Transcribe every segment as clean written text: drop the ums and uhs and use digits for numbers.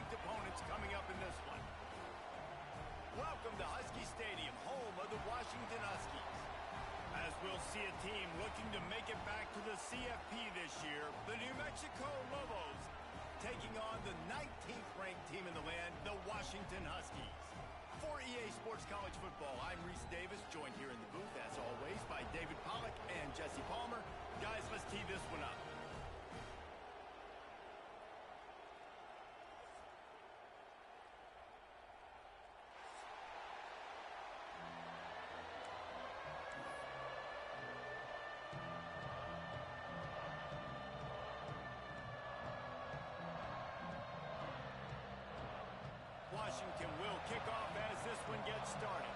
ranked opponents coming up in this one. Welcome to Husky Stadium, home of the Washington Huskies. As we'll see a team looking to make it back to the CFP this year, the New Mexico Lobos taking on the 19th ranked team in the land, the Washington Huskies. For EA Sports College Football, I'm Reese Davis, joined here in the booth, as always, by David Pollack and Jesse Palmer. Guys, let's tee this one up. Washington will kick off as this one gets started.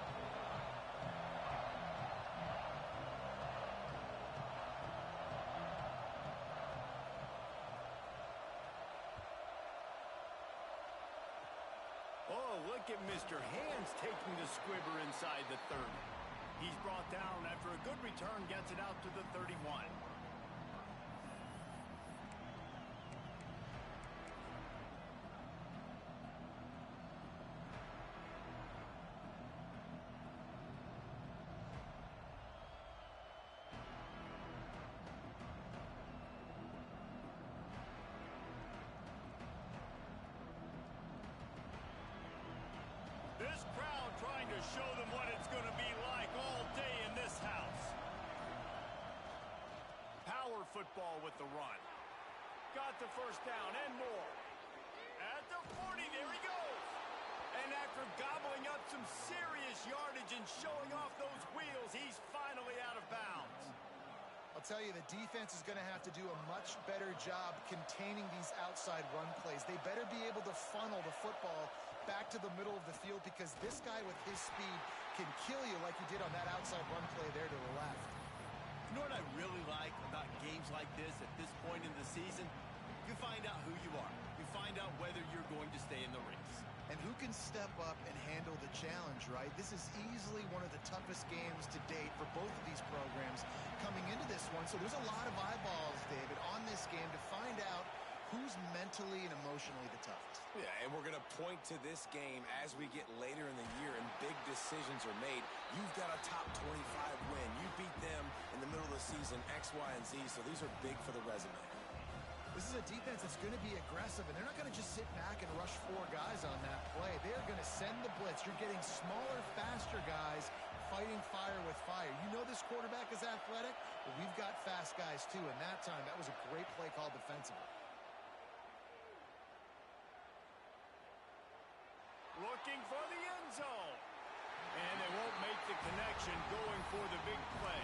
Oh, look at Mr. Hands taking the squibber inside the 30. He's brought down after a good return, gets it out to the 31. This crowd trying to show them what it's going to be like all day in this house. Power football with the run. Got the first down and more. At the 40, there he goes. And after gobbling up some serious yardage and showing off those wheels, he's finally out of bounds. I'll tell you, the defense is going to have to do a much better job containing these outside run plays. They better be able to funnel the football back to the middle of the field, because this guy with his speed can kill you like he did on that outside run play there to the left. You know what I really like about games like this at this point in the season? You find out who you are. You find out whether you're going to stay in the race. And who can step up and handle the challenge, right? This is easily one of the toughest games to date for both of these programs coming into this one. So there's a lot of eyeballs, David, on this game to find out who's mentally and emotionally the toughest. Yeah, and we're going to point to this game as we get later in the year and big decisions are made. You've got a top 25 win. You beat them in the middle of the season, X, Y, and Z, so these are big for the resume. This is a defense that's going to be aggressive, and they're not going to just sit back and rush 4 guys on that play. They're going to send the blitz. You're getting smaller, faster guys fighting fire with fire. You know this quarterback is athletic, but we've got fast guys too, and that time, that was a great play call defensively. Looking for the end zone. And they won't make the connection, going for the big play.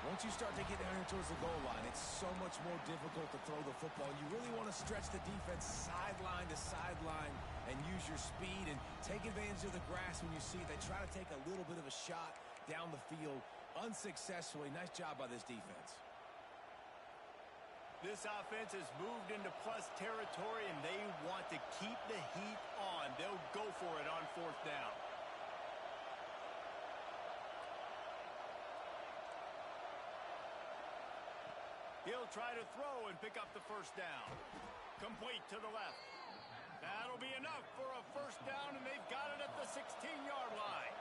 Once you start to get down here towards the goal line, it's so much more difficult to throw the football. You really want to stretch the defense sideline to sideline and use your speed and take advantage of the grass when you see it. They try to take a little bit of a shot down the field unsuccessfully. Nice job by this defense. This offense has moved into plus territory, and they want to keep the heat on. They'll go for it on 4th down. He'll try to throw and pick up the first down. Complete to the left. That'll be enough for a first down, and they've got it at the 16-yard line.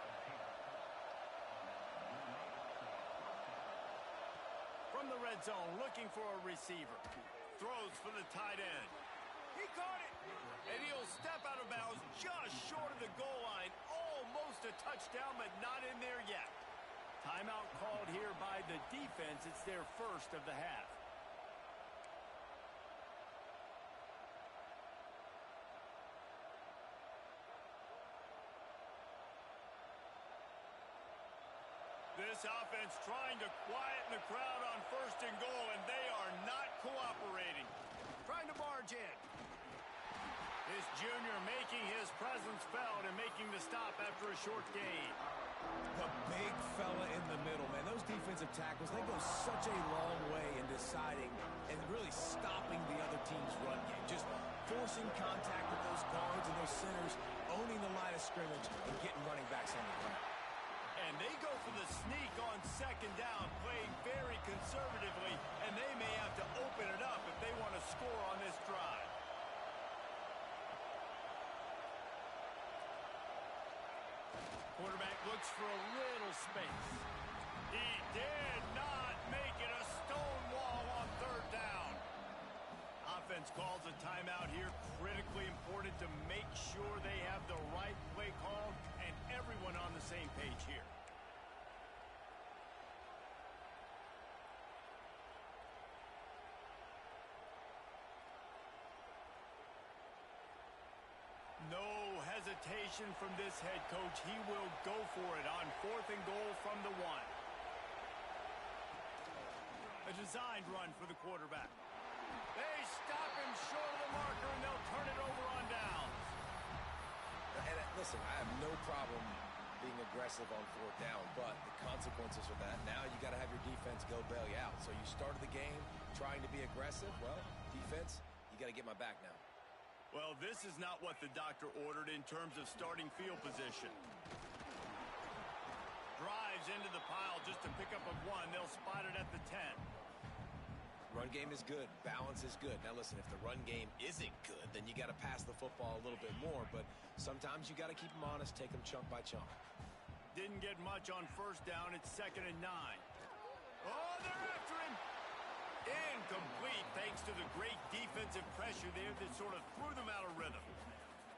From the red zone, looking for a receiver. Throws for the tight end. He caught it, and he'll step out of bounds just short of the goal line. Almost a touchdown, but not in there yet. Timeout called here by the defense. It's their first of the half. This offense trying to quieten the crowd on 1st and goal, and they are not cooperating. Trying to barge in. This junior making his presence felt and making the stop after a short gain. The big fella in the middle, man. Those defensive tackles, they go such a long way in deciding and really stopping the other team's run game. Just forcing contact with those guards and those centers, owning the line of scrimmage, and getting running backs on the ground. And they go for the sneak on 2nd down, playing very conservatively, and they may have to open it up if they want to score on this drive. Quarterback looks for a little space. He did not make it a stone wall on third down. Offense calls a timeout here. Critically important to make sure they have the right play call and everyone on the same page here. No hesitation from this head coach. He will go for it on 4th and goal from the 1. A designed run for the quarterback. They stop him short of the marker, and they'll turn it over on downs. And listen, I have no problem being aggressive on 4th down, but the consequences of that, now you got to have your defense go bail you out. So you started the game trying to be aggressive. Well, defense, you got to get my back now. Well, this is not what the doctor ordered in terms of starting field position. Drives into the pile just to pick up a 1. They'll spot it at the 10. Run game is good. Balance is good. Now, listen, if the run game isn't good, then you got to pass the football a little bit more. But sometimes you got to keep them honest, take them chunk by chunk. Didn't get much on 1st down. It's 2nd and 9. Oh, they're after him. Incomplete thanks to the great defensive pressure there that sort of threw them out of rhythm.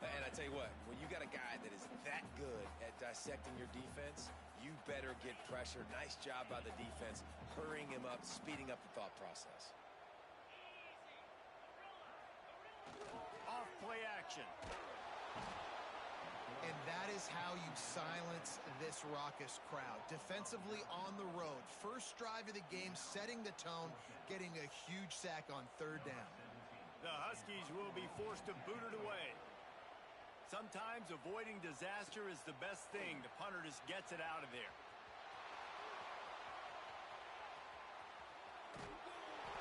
And I tell you what, when you got a guy that is that good at dissecting your defense, you better get pressure. Nice job by the defense, hurrying him up, speeding up the thought process. Off play action. And that is how you silence this raucous crowd. Defensively on the road. First drive of the game, setting the tone, getting a huge sack on 3rd down. The Huskies will be forced to boot it away. Sometimes avoiding disaster is the best thing. The punter just gets it out of there.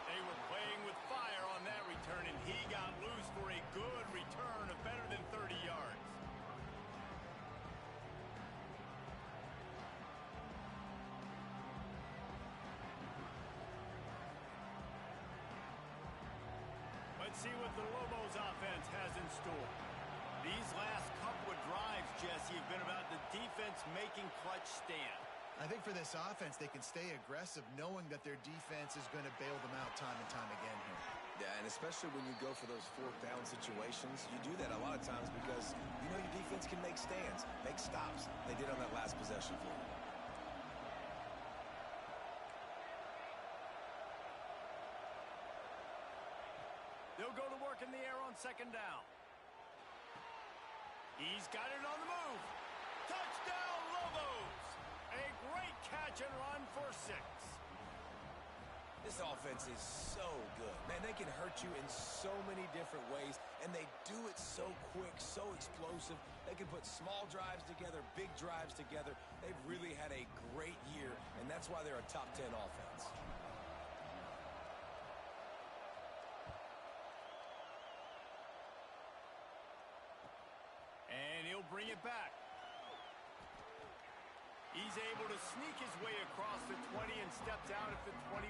They were playing with fire on that return, and he got loose for a good return of better than 30 yards. Let's see what the Lobos offense has in store. These last couple of drives, Jesse, have been about the defense making clutch stand. I think for this offense, they can stay aggressive knowing that their defense is going to bail them out time and time again here. Yeah, and especially when you go for those 4th down situations, you do that a lot of times because you know your defense can make stands, make stops. They did on that last possession for you. They'll go to work in the air on 2nd down. He's got it on the move. Touchdown, Lobos! A great catch and run for 6. This offense is so good. Man, they can hurt you in so many different ways, and they do it so quick, so explosive. They can put small drives together, big drives together. They've really had a great year, and that's why they're a top 10 offense. And he'll bring it back. He's able to sneak his way across the 20 and steps out at the 21.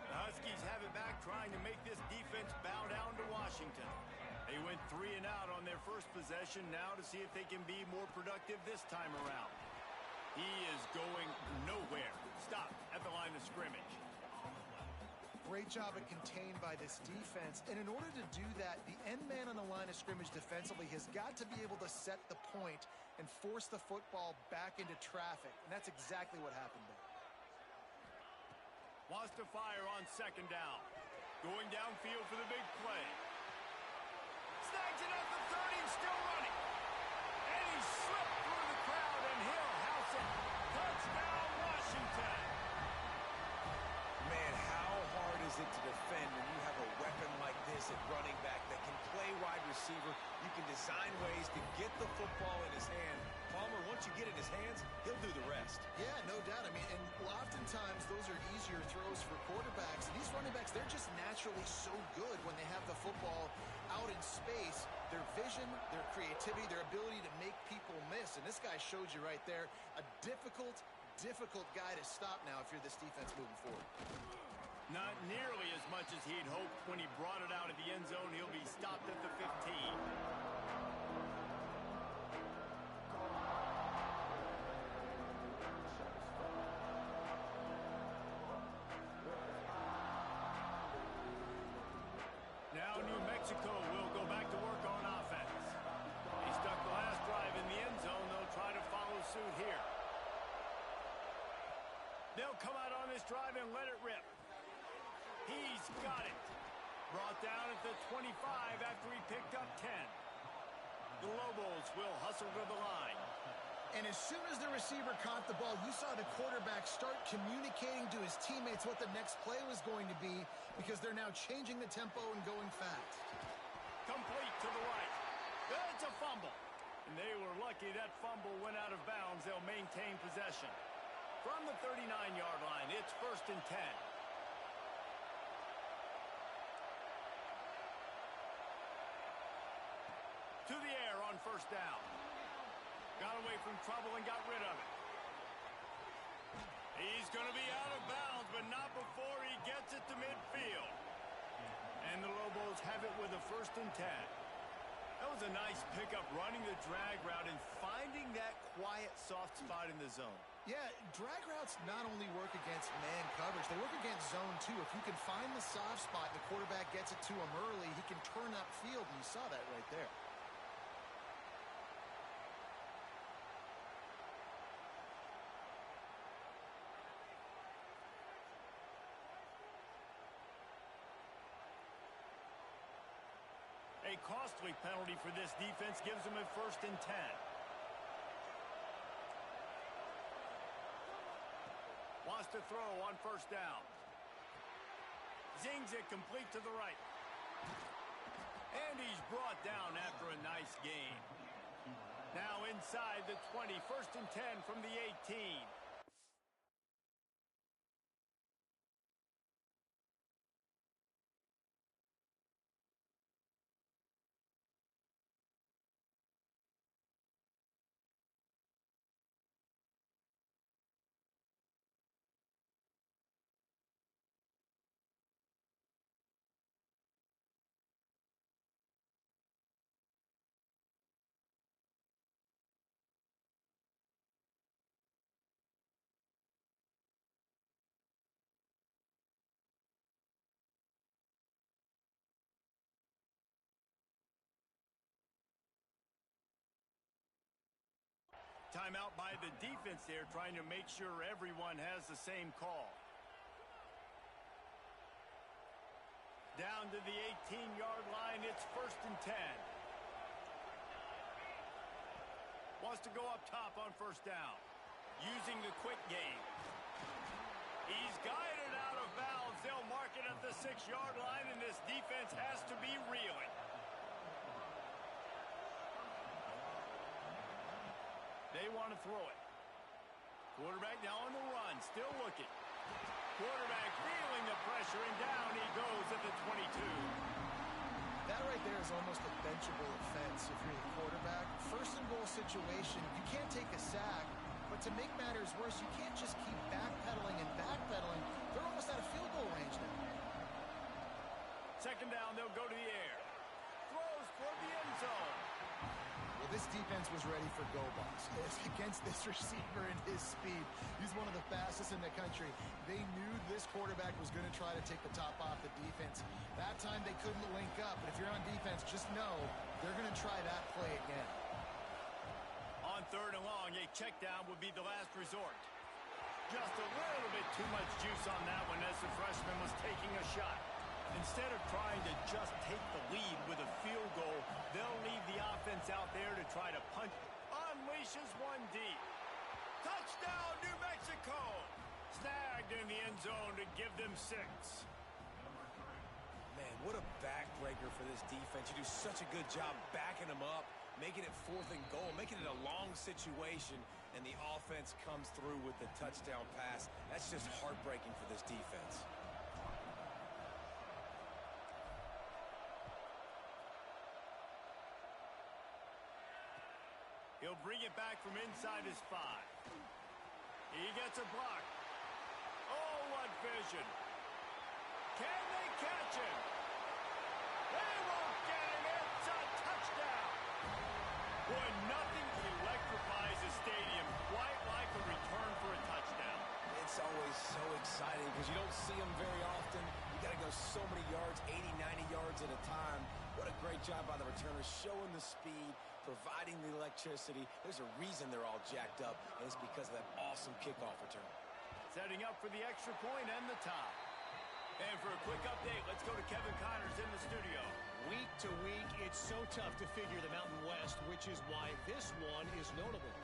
The Huskies have it back, trying to make this defense bow down to Washington. They went 3 and out on their first possession, now to see if they can be more productive this time around. He is going nowhere. Stop at the line of scrimmage. Great job at contained by this defense. And in order to do that, the end man on the line of scrimmage defensively has got to be able to set the point and force the football back into traffic. And that's exactly what happened there. Wants to fire on 2nd down. Going downfield for the big play. Snags it at the 30 and still running. And he slipped through the crowd and he'll house it. Touchdown, Washington. Man, how hard is it to defend when you have a weapon like this at running back that can play wide receiver? You can design ways to get the football in his hand. Palmer, once you get it in his hands, he'll do the rest. Yeah, no doubt. I mean, and oftentimes those are easier throws for quarterbacks. And these running backs, they're just naturally so good when they have the football out in space. Their vision, their creativity, their ability to make people miss. And this guy showed you right there a difficult, difficult guy to stop now if you're this defense moving forward. Not nearly as much as he'd hoped when he brought it out of the end zone. He'll be stopped at the 15. Now New Mexico will go back to work on offense. They stuck the last drive in the end zone. They'll try to follow suit here. They'll come out on this drive and let it rip. He's got it. Brought down at the 25 after he picked up 10. The Lobos will hustle to the line. And as soon as the receiver caught the ball, you saw the quarterback start communicating to his teammates what the next play was going to be, because they're now changing the tempo and going fast. Complete to the right. It's a fumble. And they were lucky that fumble went out of bounds. They'll maintain possession. From the 39-yard line, it's 1st and 10. To the air on 1st down. Got away from trouble and got rid of it. He's going to be out of bounds, but not before he gets it to midfield. And the Lobos have it with a 1st and 10. That was a nice pickup, running the drag route and finding that quiet, soft spot in the zone. Yeah, drag routes not only work against man coverage, they work against zone too. If you can find the soft spot and the quarterback gets it to him early, he can turn upfield, and you saw that right there. A costly penalty for this defense gives them a 1st and 10. Wants to throw on 1st down. Zings it complete to the right. And he's brought down after a nice gain. Now inside the 20, 1st and 10 from the 18. Timeout by the defense there, trying to make sure everyone has the same call. Down to the 18-yard line, it's 1st and 10. Wants to go up top on 1st down. Using the quick game. He's guided out of bounds. They'll mark it at the 6-yard line, and this defense has to be reeling. They want to throw it. Quarterback now on the run, still looking. Quarterback feeling the pressure, and down he goes at the 22. That right there is almost a benchable offense if you're the quarterback. 1st and goal situation, you can't take a sack, but to make matters worse, you can't just keep backpedaling and backpedaling. They're almost out of field goal range now. 2nd down, they'll go to the air. Throws for the end zone. Well, this defense was ready for go box. Against this receiver and his speed, he's one of the fastest in the country. They knew this quarterback was going to try to take the top off the defense. That time they couldn't link up, but if you're on defense, just know they're going to try that play again. On 3rd and long, a check down would be the last resort. Just a little bit too much juice on that one as the freshman was taking a shot. Instead of trying to just take the lead with a field goal, they'll leave the offense out there to try to punch. Unleashes one deep. Touchdown, New Mexico! Snagged in the end zone to give them 6. Man, what a backbreaker for this defense. You do such a good job backing them up, making it 4th and goal, making it a long situation, and the offense comes through with the touchdown pass. That's just heartbreaking for this defense. He'll bring it back from inside his 5. He gets a block. Oh, what vision. Can they catch him? They won't get him. It's a touchdown. Boy, nothing electrifies a stadium quite like a return for a touchdown. It's always so exciting because you don't see them very often. You got to go so many yards, 80, 90 yards at a time. What a great job by the returners, showing the speed, providing the electricity. There's a reason they're all jacked up, and it's because of that awesome kickoff return. Setting up for the extra point and the tie. And for a quick update, let's go to Kevin Connors in the studio. Week to week, it's so tough to figure the Mountain West, which is why this one is notable.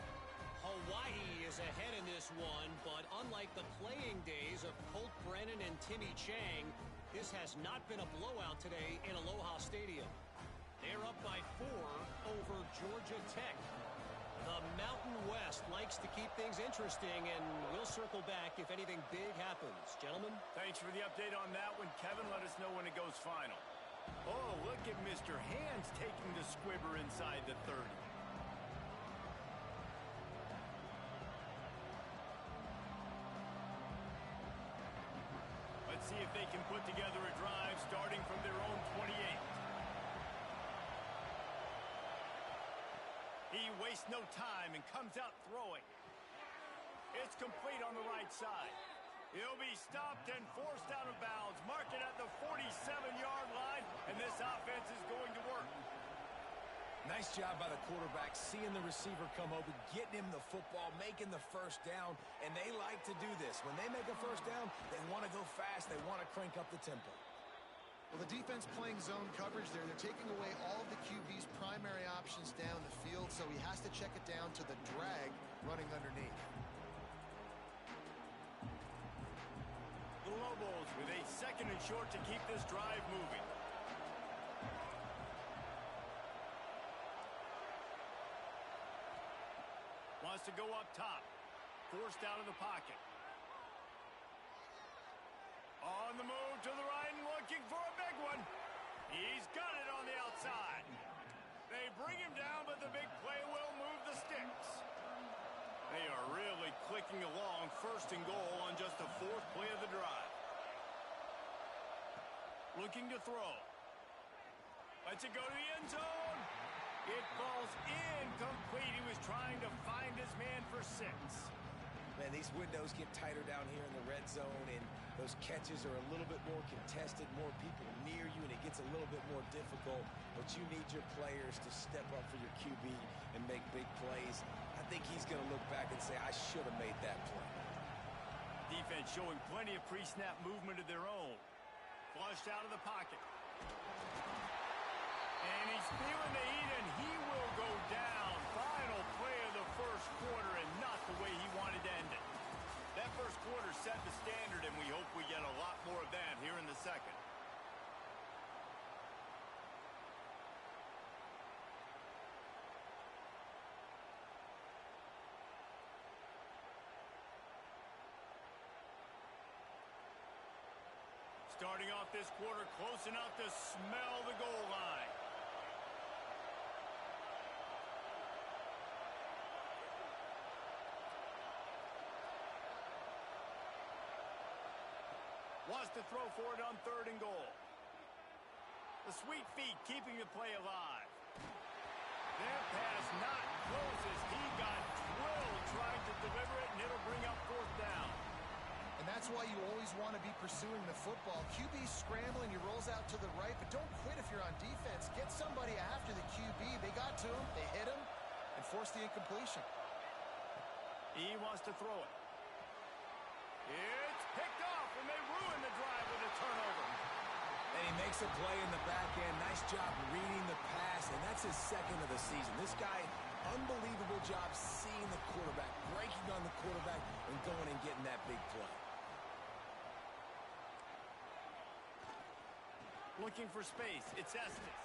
Hawaii is ahead in this one, but unlike the playing days of Colt Brennan and Timmy Chang, this has not been a blowout today in Aloha Stadium. They're up by 4 over Georgia Tech. The Mountain West likes to keep things interesting, and we'll circle back if anything big happens. Gentlemen? Thanks for the update on that one. Kevin, let us know when it goes final. Oh, look at Mr. Hands taking the squibber inside the 30. Let's see if they can put together a drive starting from their own 28. He wastes no time and comes out throwing. It's complete on the right side. He'll be stopped and forced out of bounds. Mark it at the 47-yard line, and this offense is going to work. Nice job by the quarterback, seeing the receiver come open, getting him the football, making the first down, and they like to do this. When they make a first down, they want to go fast. They want to crank up the tempo. Well, the defense playing zone coverage there. They're taking away all of the QB's primary options down the field, so he has to check it down to the drag running underneath. The Lobos with a 2nd and short to keep this drive moving. Wants to go up top. Forced out of the pocket. On the move to the right and looking for a big one. He's got it on the outside. They bring him down, but the big play will move the sticks. They are really clicking along, 1st and goal on just the 4th play of the drive. Looking to throw. Lets it go to the end zone. It falls incomplete. He was trying to find his man for 6. Man, these windows get tighter down here in the red zone, and those catches are a little bit more contested, more people near you, and it gets a little bit more difficult. But you need your players to step up for your QB and make big plays. I think he's going to look back and say, I should have made that play. Defense showing plenty of pre-snap movement of their own. Flushed out of the pocket. And he's feeling the heat, and he will go down. Final play of the 1st quarter, and not the way he wanted to end it. That 1st quarter set the standard, and we hope we get a lot more of that here in the 2nd. Starting off this quarter close enough to smell the goal line. Wants to throw for it on 3rd and goal. The sweet feet keeping the play alive. That pass not close as he got drilled trying to deliver it, and it'll bring up 4th down. And that's why you always want to be pursuing the football. QB's scrambling, he rolls out to the right, but don't quit if you're on defense. Get somebody after the QB. They got to him, they hit him, and forced the incompletion. He wants to throw it. It's picked off, and they ruin the drive with a turnover. And he makes a play in the back end. Nice job reading the pass, and that's his 2nd of the season. This guy, unbelievable job seeing the quarterback, breaking on the quarterback, and going and getting that big play. Looking for space. It's Estes.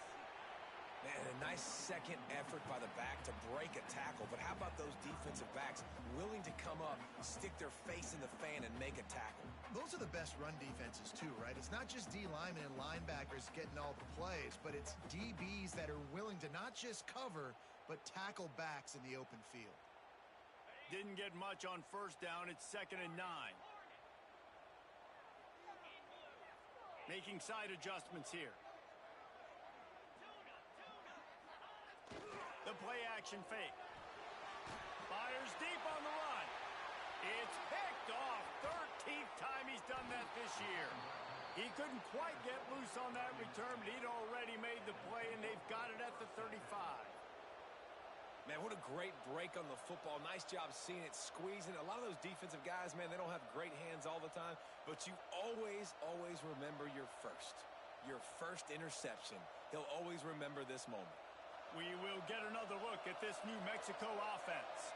Man, a nice 2nd effort by the back to break a tackle. But how about those defensive backs willing to come up, stick their face in the fan, and make a tackle? Those are the best run defenses, too, right? It's not just D linemen and linebackers getting all the plays, but it's DBs that are willing to not just cover, but tackle backs in the open field. Didn't get much on first down. It's 2nd and 9. Making side adjustments here. The play action fake. Fires deep on the run. It's picked off. 13th time he's done that this year. He couldn't quite get loose on that return, but he'd already made the play, and they've got it at the 35. Man, what a great break on the football. Nice job seeing it, squeezing. A lot of those defensive guys, man, they don't have great hands all the time, but you always remember your first interception. He'll always remember this moment. We will get another look at this New Mexico offense.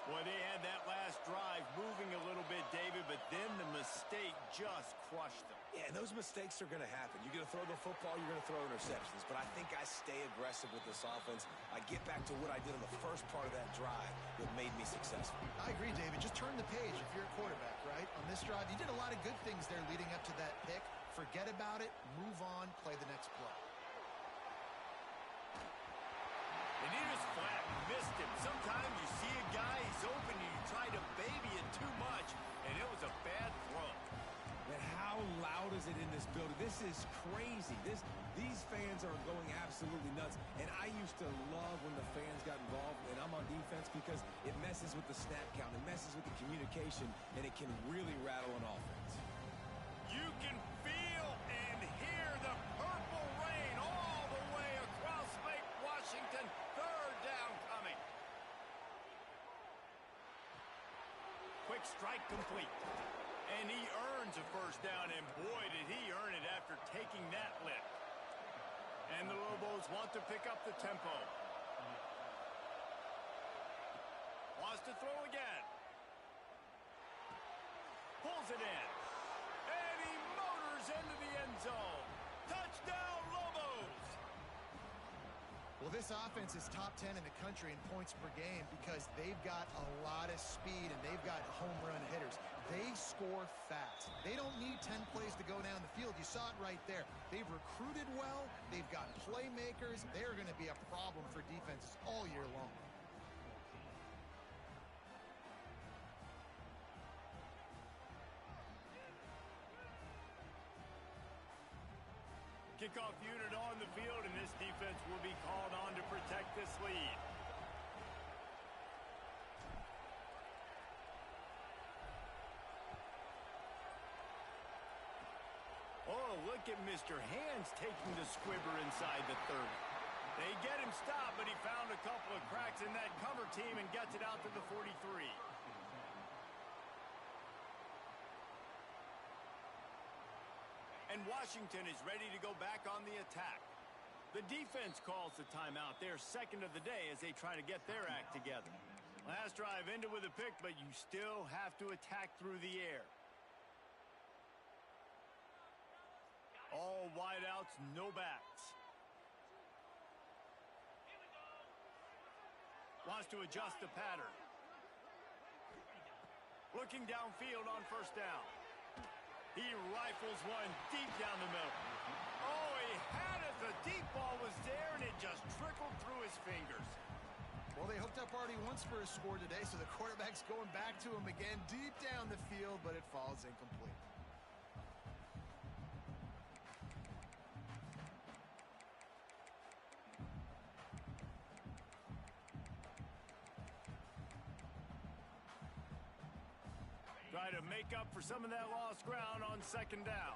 Boy, they had that last drive moving a little bit, David, but then the mistake just crushed them. Yeah, and those mistakes are going to happen. You're going to throw the football, you're going to throw interceptions. But I think I stay aggressive with this offense. I get back to what I did on the first part of that drive that made me successful. I agree, David. Just turn the page if you're a quarterback, right? On this drive, you did a lot of good things there leading up to that pick. Forget about it, move on, play the next play. And he just flat missed him. Sometimes you see a guy, he's open, and you try to baby it too much, and it was a bad throw. And how loud is it in this building? This is crazy. These fans are going absolutely nuts. And I used to love when the fans got involved, and I'm on defense, because it messes with the snap count, it messes with the communication, and it can really rattle an offense. You can feel and hear the purple rain all the way across Lake Washington. 3rd down coming. Quick strike complete. And he earns a first down, and boy, did he earn it after taking that lift. And the Lobos want to pick up the tempo. Wants to throw again. Pulls it in. And he motors into the end zone. Touchdown, Lobos! Well, this offense is top 10 in the country in points per game because they've got a lot of speed and they've got home run hitters. They score fast. They don't need 10 plays to go down the field. You saw it right there. They've recruited well. They've got playmakers. They're going to be a problem for defenses all year long. Kickoff unit on the field, and this defense will be called on to protect this lead. Oh, look at Mr. Hands taking the squibber inside the 30. They get him stopped, but he found a couple of cracks in that cover team and gets it out to the 43. And Washington is ready to go back on the attack. The defense calls the timeout. They're second of the day as they try to get their act together. Last drive ended with a pick, but you still have to attack through the air. All wideouts, no backs. Wants to adjust the pattern. Looking downfield on first down. He rifles one deep down the middle. Oh, he had it. The deep ball was there, and it just trickled through his fingers. Well, they hooked up already once for a score today, so the quarterback's going back to him again deep down the field, but it falls incomplete. Try to make up for some of that lost ground on second down.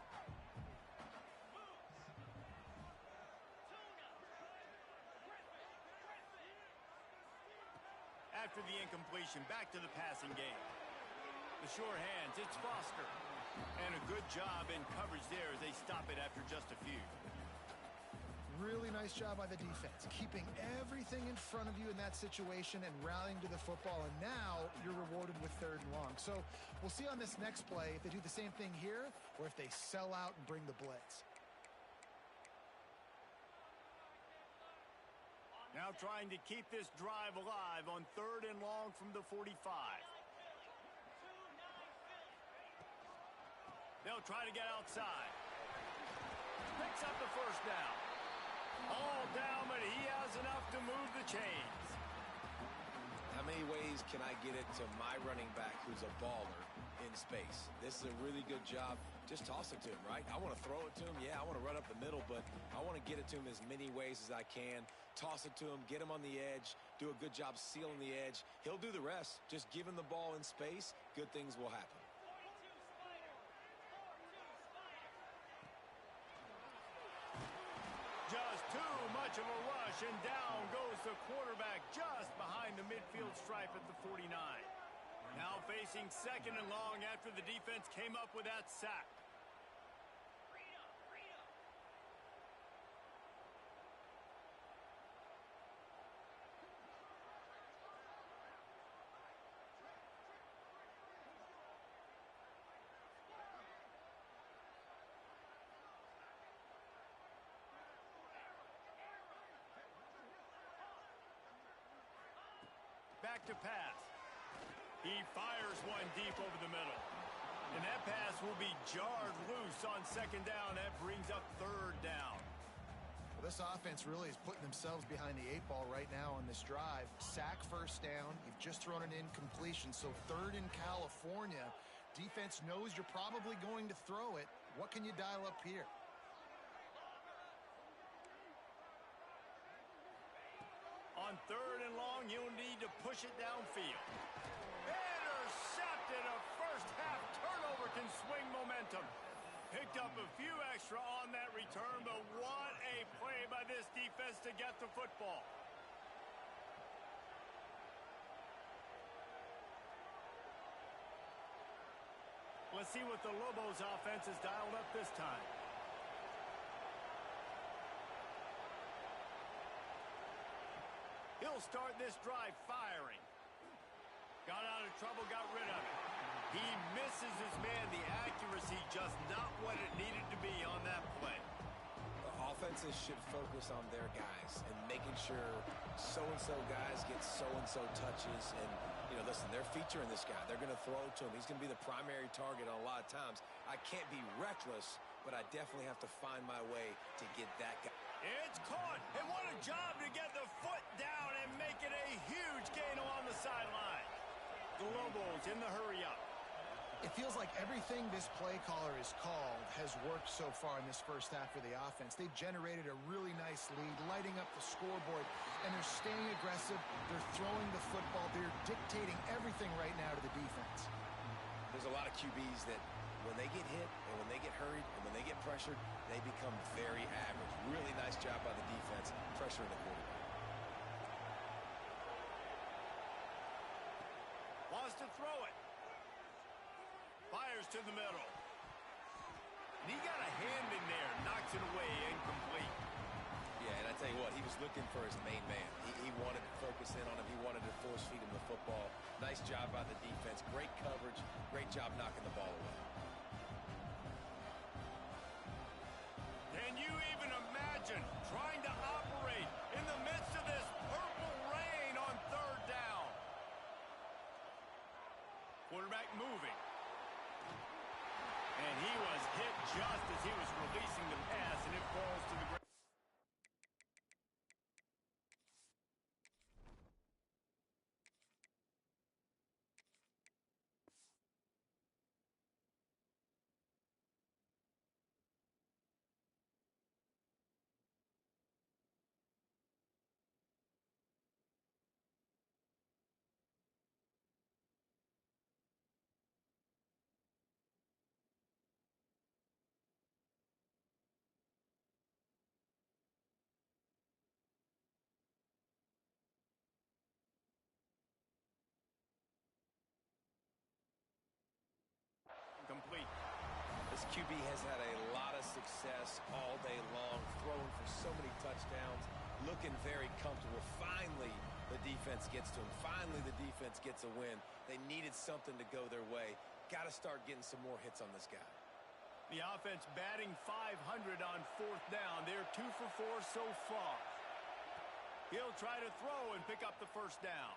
After the incompletion, back to the passing game. The sure hands, it's Foster. And a good job in coverage there as they stop it after just a few. Really nice job by the defense, keeping everything in front of you in that situation and rallying to the football, and now you're rewarded with 3rd and long. So we'll see on this next play if they do the same thing here or if they sell out and bring the blitz. Now trying to keep this drive alive on 3rd and long from the 45. They'll try to get outside. Picks up the first down. All down, but he has enough to move the chains. I many ways can I get it to my running back who's a baller in space? This is a really good job. Just toss it to him, right? I want to throw it to him. Yeah, I want to run up the middle, but I want to get it to him as many ways as I can. Toss it to him, get him on the edge, do a good job sealing the edge. He'll do the rest. Just give him the ball in space, good things will happen. Just too much of a rush, and down goes the quarterback just behind the midfield stripe at the 49. Now facing second and long after the defense came up with that sack. Back to pass. He fires one deep over the middle. And that pass will be jarred loose on second down. That brings up third down. Well, this offense really is putting themselves behind the 8 ball right now on this drive. Sack first down. You've just thrown an incompletion. So third in California. Defense knows you're probably going to throw it. What can you dial up here? On third and long, you'll need to push it downfield. Intercepted. A first half turnover can swing momentum. Picked up a few extra on that return, but what a play by this defense to get the football. Let's see what the Lobos offense has dialed up this time. He'll start this drive firing. Got out of trouble, got rid of it. He misses his man. The accuracy just not what it needed to be on that play. The offenses should focus on their guys and making sure so-and-so guys get so-and-so touches. And, you know, listen, they're featuring this guy. They're going to throw to him. He's going to be the primary target on a lot of times. I can't be reckless, but I definitely have to find my way to get that guy. It's caught, and what a job to get the foot down and make it a huge gain along the sideline. The Lobos in the hurry up. It feels like everything this play caller has called has worked so far in this first half for the offense. They've generated a really nice lead, lighting up the scoreboard, and they're staying aggressive. They're throwing the football. They're dictating everything right now to the defense. There's a lot of QBs that when they get hit and when they get hurried and when they get pressured, they become very average. Really nice job by the defense, pressuring the quarterback. Wants to throw it. Fires to the middle. And he got a hand in there, knocks it away, incomplete. Yeah, and I tell you what, he was looking for his main man. He wanted to focus in on him. He wanted to force feed him the football. Nice job by the defense. Great coverage. Great job knocking the ball away. Can you even imagine trying to operate in the midst of this purple rain on third down? Quarterback moving. And he was hit just as he was releasing the pass, and it falls to the ground. Complete. This QB has had a lot of success all day long, throwing for so many touchdowns, looking very comfortable. Finally, the defense gets to him. Finally, the defense gets a win. They needed something to go their way. Got to start getting some more hits on this guy. The offense batting .500 on fourth down. They're 2 for 4 so far. He'll try to throw and pick up the first down.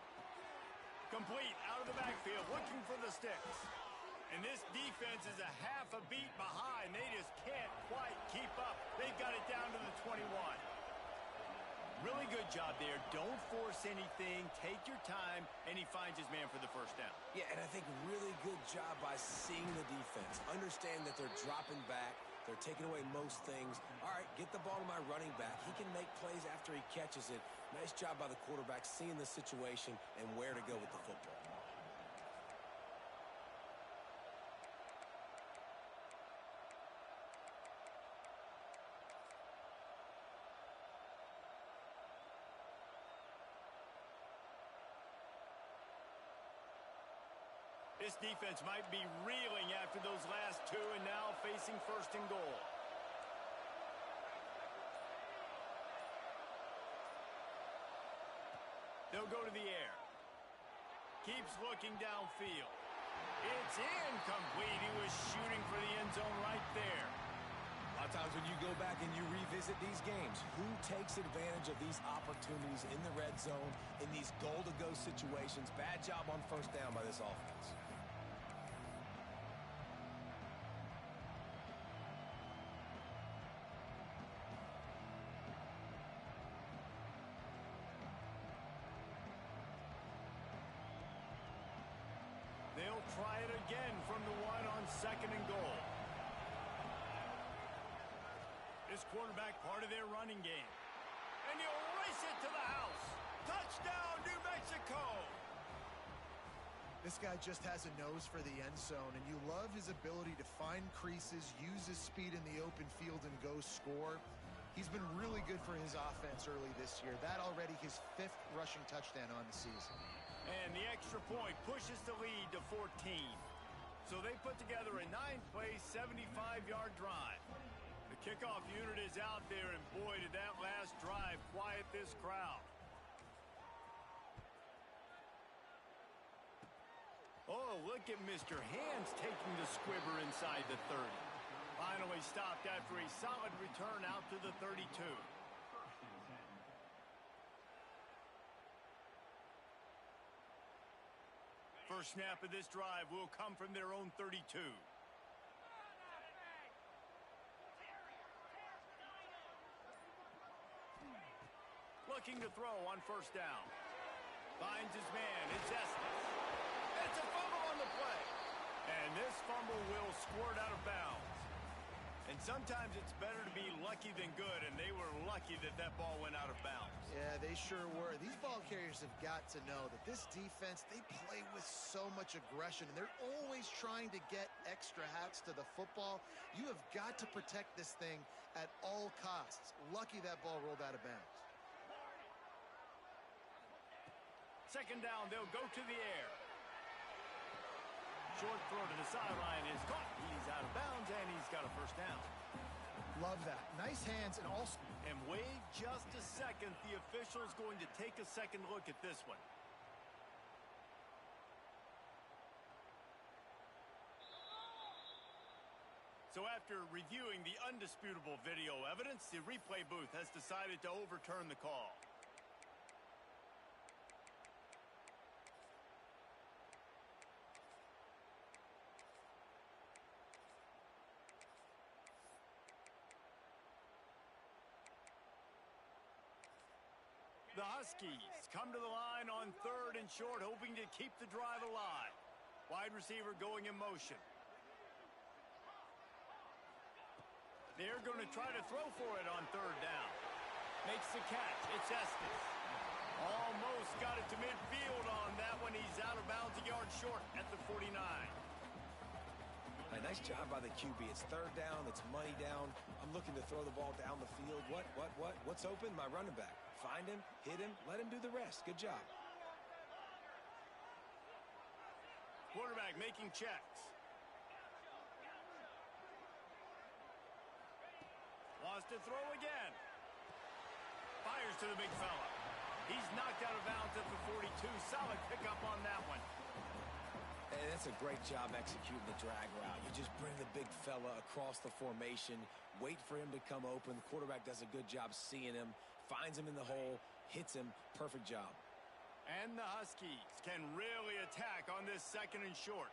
Complete out of the backfield, looking for the sticks. And this defense is a half a beat behind. They just can't quite keep up. They've got it down to the 21. Really good job there. Don't force anything. Take your time, and he finds his man for the first down. Yeah, and I think really good job by seeing the defense. Understand that they're dropping back. They're taking away most things. All right, get the ball to my running back. He can make plays after he catches it. Nice job by the quarterback seeing the situation and where to go with the football. This defense might be reeling after those last two and now facing first and goal. They'll go to the air. Keeps looking downfield. It's incomplete. He was shooting for the end zone right there. A lot of times when you go back and you revisit these games, who takes advantage of these opportunities in the red zone, in these goal-to-go situations? Bad job on first down by this offense. They'll try it again from the one on second and goal. This quarterback part of their running game. And he'll race it to the house. Touchdown, New Mexico! This guy just has a nose for the end zone, and you love his ability to find creases, use his speed in the open field, and go score. He's been really good for his offense early this year. That already his 5th rushing touchdown on the season. And the extra point pushes the lead to 14. So they put together a 9-play, 75-yard drive. The kickoff unit is out there, and boy, did that last drive quiet this crowd. Oh, look at Mr. Hands taking the squibber inside the 30. Finally stopped after a solid return out to the 32. First snap of this drive will come from their own 32. Looking to throw on first down. Finds his man. It's Estes. It's a fumble on the play. And this fumble will squirt out of bounds. And sometimes it's better to be lucky than good, and they were lucky that that ball went out of bounds. Yeah, they sure were. These ball carriers have got to know that this defense, they play with so much aggression, and they're always trying to get extra hats to the football. You have got to protect this thing at all costs. Lucky that ball rolled out of bounds. Second down, they'll go to the air. Short throw to the sideline is caught. He's out of bounds, and he's got a first down. Love that. Nice hands, and also... And wait just a second. The official's going to take a second look at this one. So after reviewing the undisputable video evidence, the replay booth has decided to overturn the call. The Huskies come to the line on 3rd and short, hoping to keep the drive alive. Wide receiver going in motion. They're going to try to throw for it on 3rd down. Makes the catch. It's Estes. Almost got it to midfield on that one. He's out of bounds a yard short at the 49. A nice job by the QB. It's 3rd down. It's money down. I'm looking to throw the ball down the field. What's open? My running back. Find him, hit him, let him do the rest. Good job. Quarterback making checks. Wants to throw again. Fires to the big fella. He's knocked out of bounds at the 42. Solid pickup on that one. And that's a great job executing the drag route. You just bring the big fella across the formation, wait for him to come open. The quarterback does a good job seeing him, finds him in the hole, hits him. Perfect job. And the Huskies can really attack on this 2nd and short.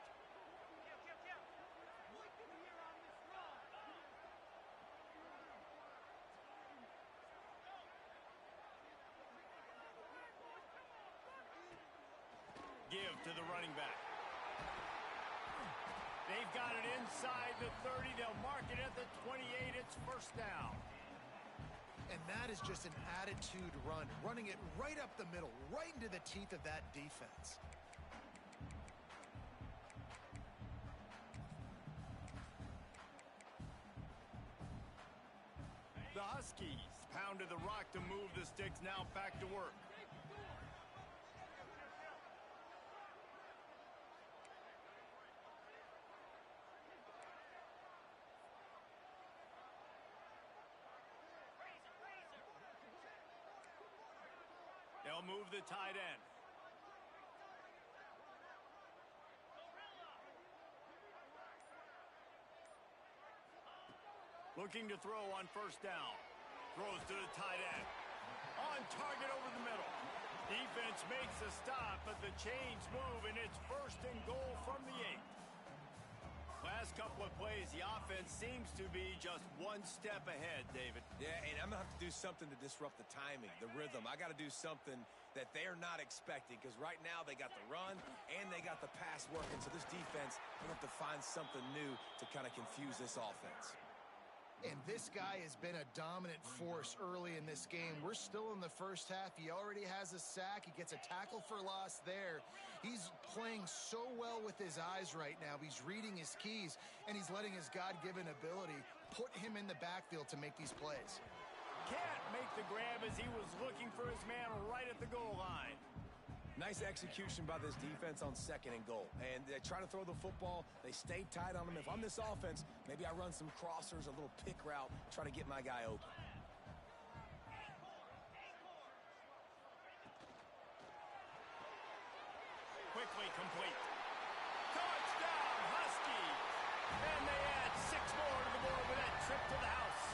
They've got it inside the 30. They'll mark it at the 28. It's first down. And that is just an attitude run, running it right up the middle, right into the teeth of that defense. The Huskies pounded the rock to move the sticks, now back to work. They'll move the tight end. Looking to throw on first down. Throws to the tight end. On target over the middle. Defense makes a stop, but the chains move, and it's first and goal from the 8. Last couple of plays, the offense seems to be just one step ahead, David. Yeah, and I'm going to have to do something to disrupt the timing, the rhythm. I got to do something that they're not expecting, because right now they got the run and they got the pass working. So this defense, they have to find something new to kind of confuse this offense. And this guy has been a dominant force early in this game. We're still in the first half. He already has a sack. He gets a tackle for loss there. He's playing so well with his eyes right now. He's reading his keys, and he's letting his God-given ability put him in the backfield to make these plays. Can't make the grab as he was looking for his man right at the goal line. Nice execution by this defense on second and goal. And they try to throw the football. They stay tight on him. If I'm this offense, maybe I run some crossers, a little pick route, try to get my guy open. Quickly complete. Touchdown, Huskies! And they add 6 more to the board with that trip to the house.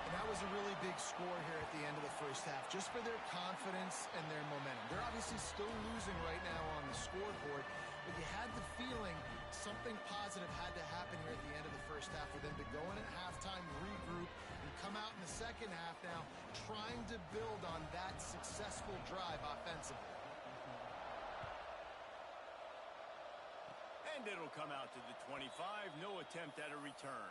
And that was a really big score here at the end of the first half, just for their confidence and their momentum. They're obviously still losing right now on the scoreboard, but you had the feeling something positive had to happen here at the end of the first half for them to go in at halftime, regroup, and come out in the second half now trying to build on that successful drive offensively. And it'll come out to the 25. No attempt at a return.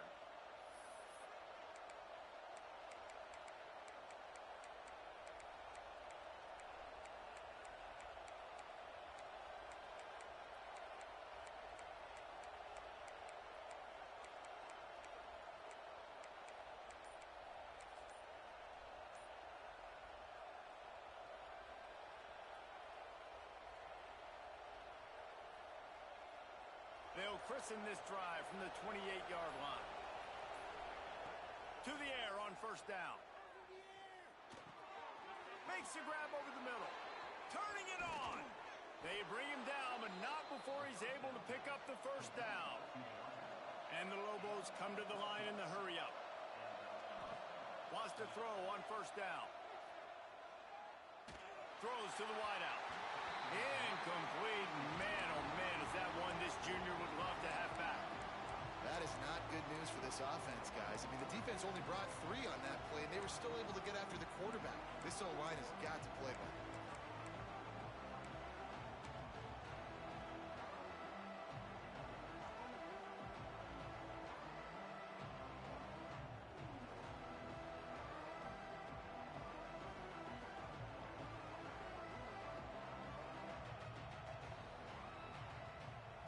They'll christen this drive from the 28-yard line. To the air on first down. Makes the grab over the middle. Turning it on. They bring him down, but not before he's able to pick up the first down. And the Lobos come to the line in the hurry-up. Wants to throw on first down. Throws to the wideout. Incomplete. Man, oh man, is that one this junior would love to have back. That is not good news for this offense, guys. I mean, the defense only brought 3 on that play, and they were still able to get after the quarterback. This O-line has got to play better.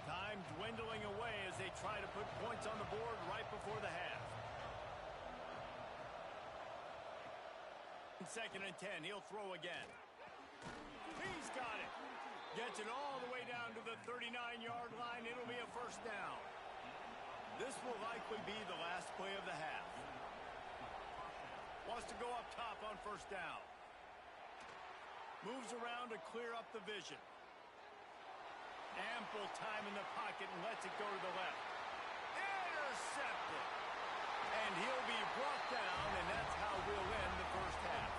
Time dwindling away as they try to put points on the board right before the half. Second and 10, he'll throw again. He's got it. Gets it all the way down to the 39-yard line. It'll be a first down. This will likely be the last play of the half. Wants to go up top on first down. Moves around to clear up the vision. Ample time in the pocket and lets it go to the left. Intercepted. And he'll be brought down, and that's how we'll end the first half.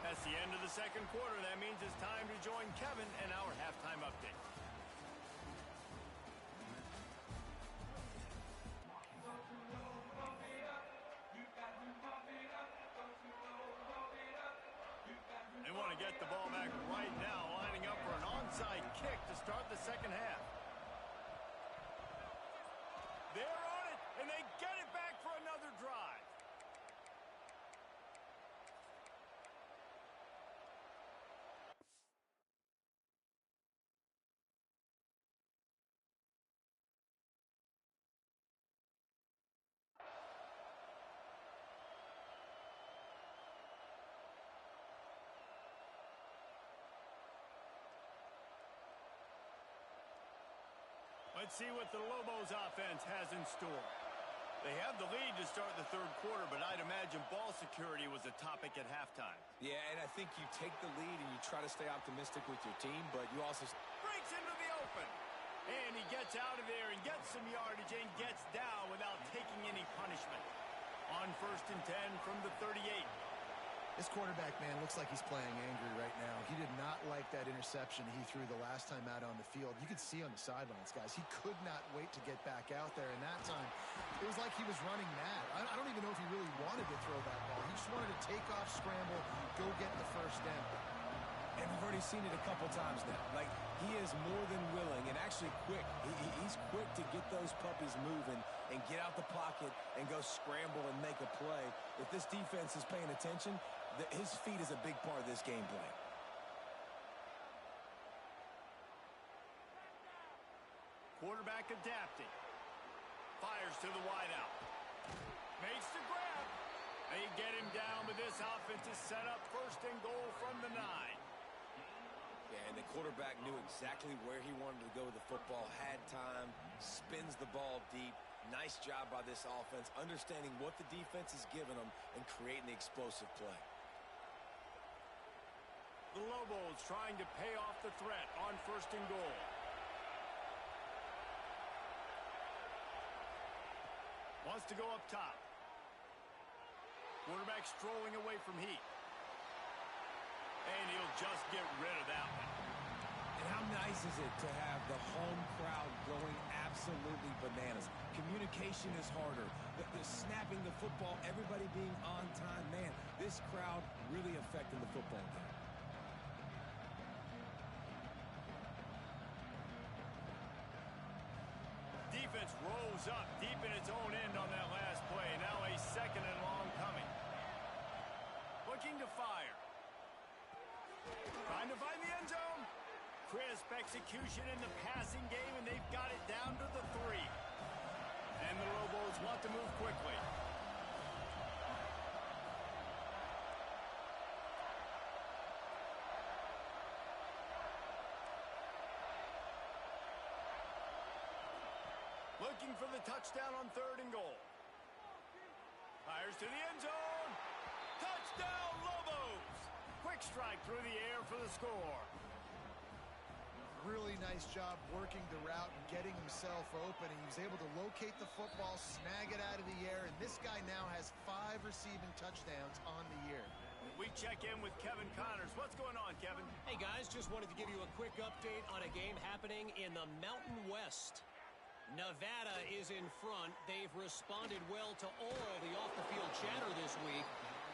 That's the end of the second quarter. That means it's time to join Kevin and our halftime update. to get the ball back right now, lining up for an onside kick to start the second half. They're on it, and they get it back for another drive. Let's see what the Lobos offense has in store. They have the lead to start the third quarter, but I'd imagine ball security was a topic at halftime. Yeah, and I think you take the lead and you try to stay optimistic with your team, but you also... Breaks into the open. And he gets out of there and gets some yardage and gets down without taking any punishment. On 1st and 10 from the 38. This quarterback, man, looks like he's playing angry right now. He did not like that interception he threw the last time out on the field. You could see on the sidelines, guys, he could not wait to get back out there. And that time, it was like he was running mad. I don't even know if he really wanted to throw that ball. He just wanted to take off, scramble, go get the first down. And we've already seen it a couple times now. Like, he is more than willing and actually quick. He's quick to get those puppies moving and get out the pocket and go scramble and make a play. If this defense is paying attention, his feet is a big part of this game plan. Quarterback adapting. Fires to the wideout. Makes the grab. They get him down, but this offense is set up 1st and goal from the 9. Yeah, and the quarterback knew exactly where he wanted to go with the football, had time, spins the ball deep. Nice job by this offense, understanding what the defense is giving them and creating the explosive play. The Lobos trying to pay off the threat on 1st and goal. Wants to go up top. Quarterback strolling away from heat. And he'll just get rid of that one. And how nice is it to have the home crowd going absolutely bananas? Communication is harder. The snapping the football, everybody being on time. Man, this crowd really affecting the football game. Defense rolls up deep in its own end on that last play. Now a 2nd and long coming. Looking to fire. Trying to find the end zone. Crisp execution in the passing game, and they've got it down to the 3. And the Lobos want to move quickly. Looking for the touchdown on 3rd and goal. Fires to the end zone. Touchdown, Lobos! Quick strike through the air for the score. Really nice job working the route and getting himself open. And he was able to locate the football, snag it out of the air, and this guy now has 5 receiving touchdowns on the year. We check in with Kevin Connors. What's going on, Kevin? Hey, guys, just wanted to give you a quick update on a game happening in the Mountain West. Nevada is in front. They've responded well to all the off-the-field chatter this week,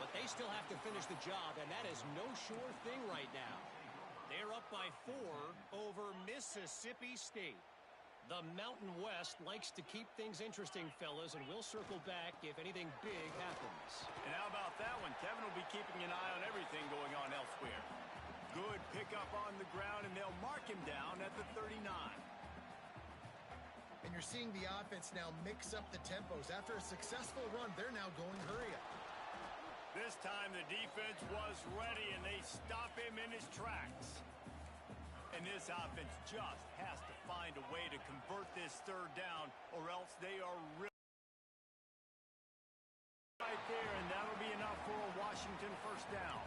but they still have to finish the job, and that is no sure thing right now. They're up by 4 over Mississippi State. The Mountain West likes to keep things interesting, fellas, and we'll circle back if anything big happens. And how about that one? Kevin will be keeping an eye on everything going on elsewhere. Good pickup on the ground, and they'll mark him down at the 39. And you're seeing the offense now mix up the tempos. After a successful run, they're now going hurry up. This time the defense was ready, and they stop him in his tracks. And this offense just has to find a way to convert this 3rd down, or else they are really right there, and that'll be enough for a Washington 1st down.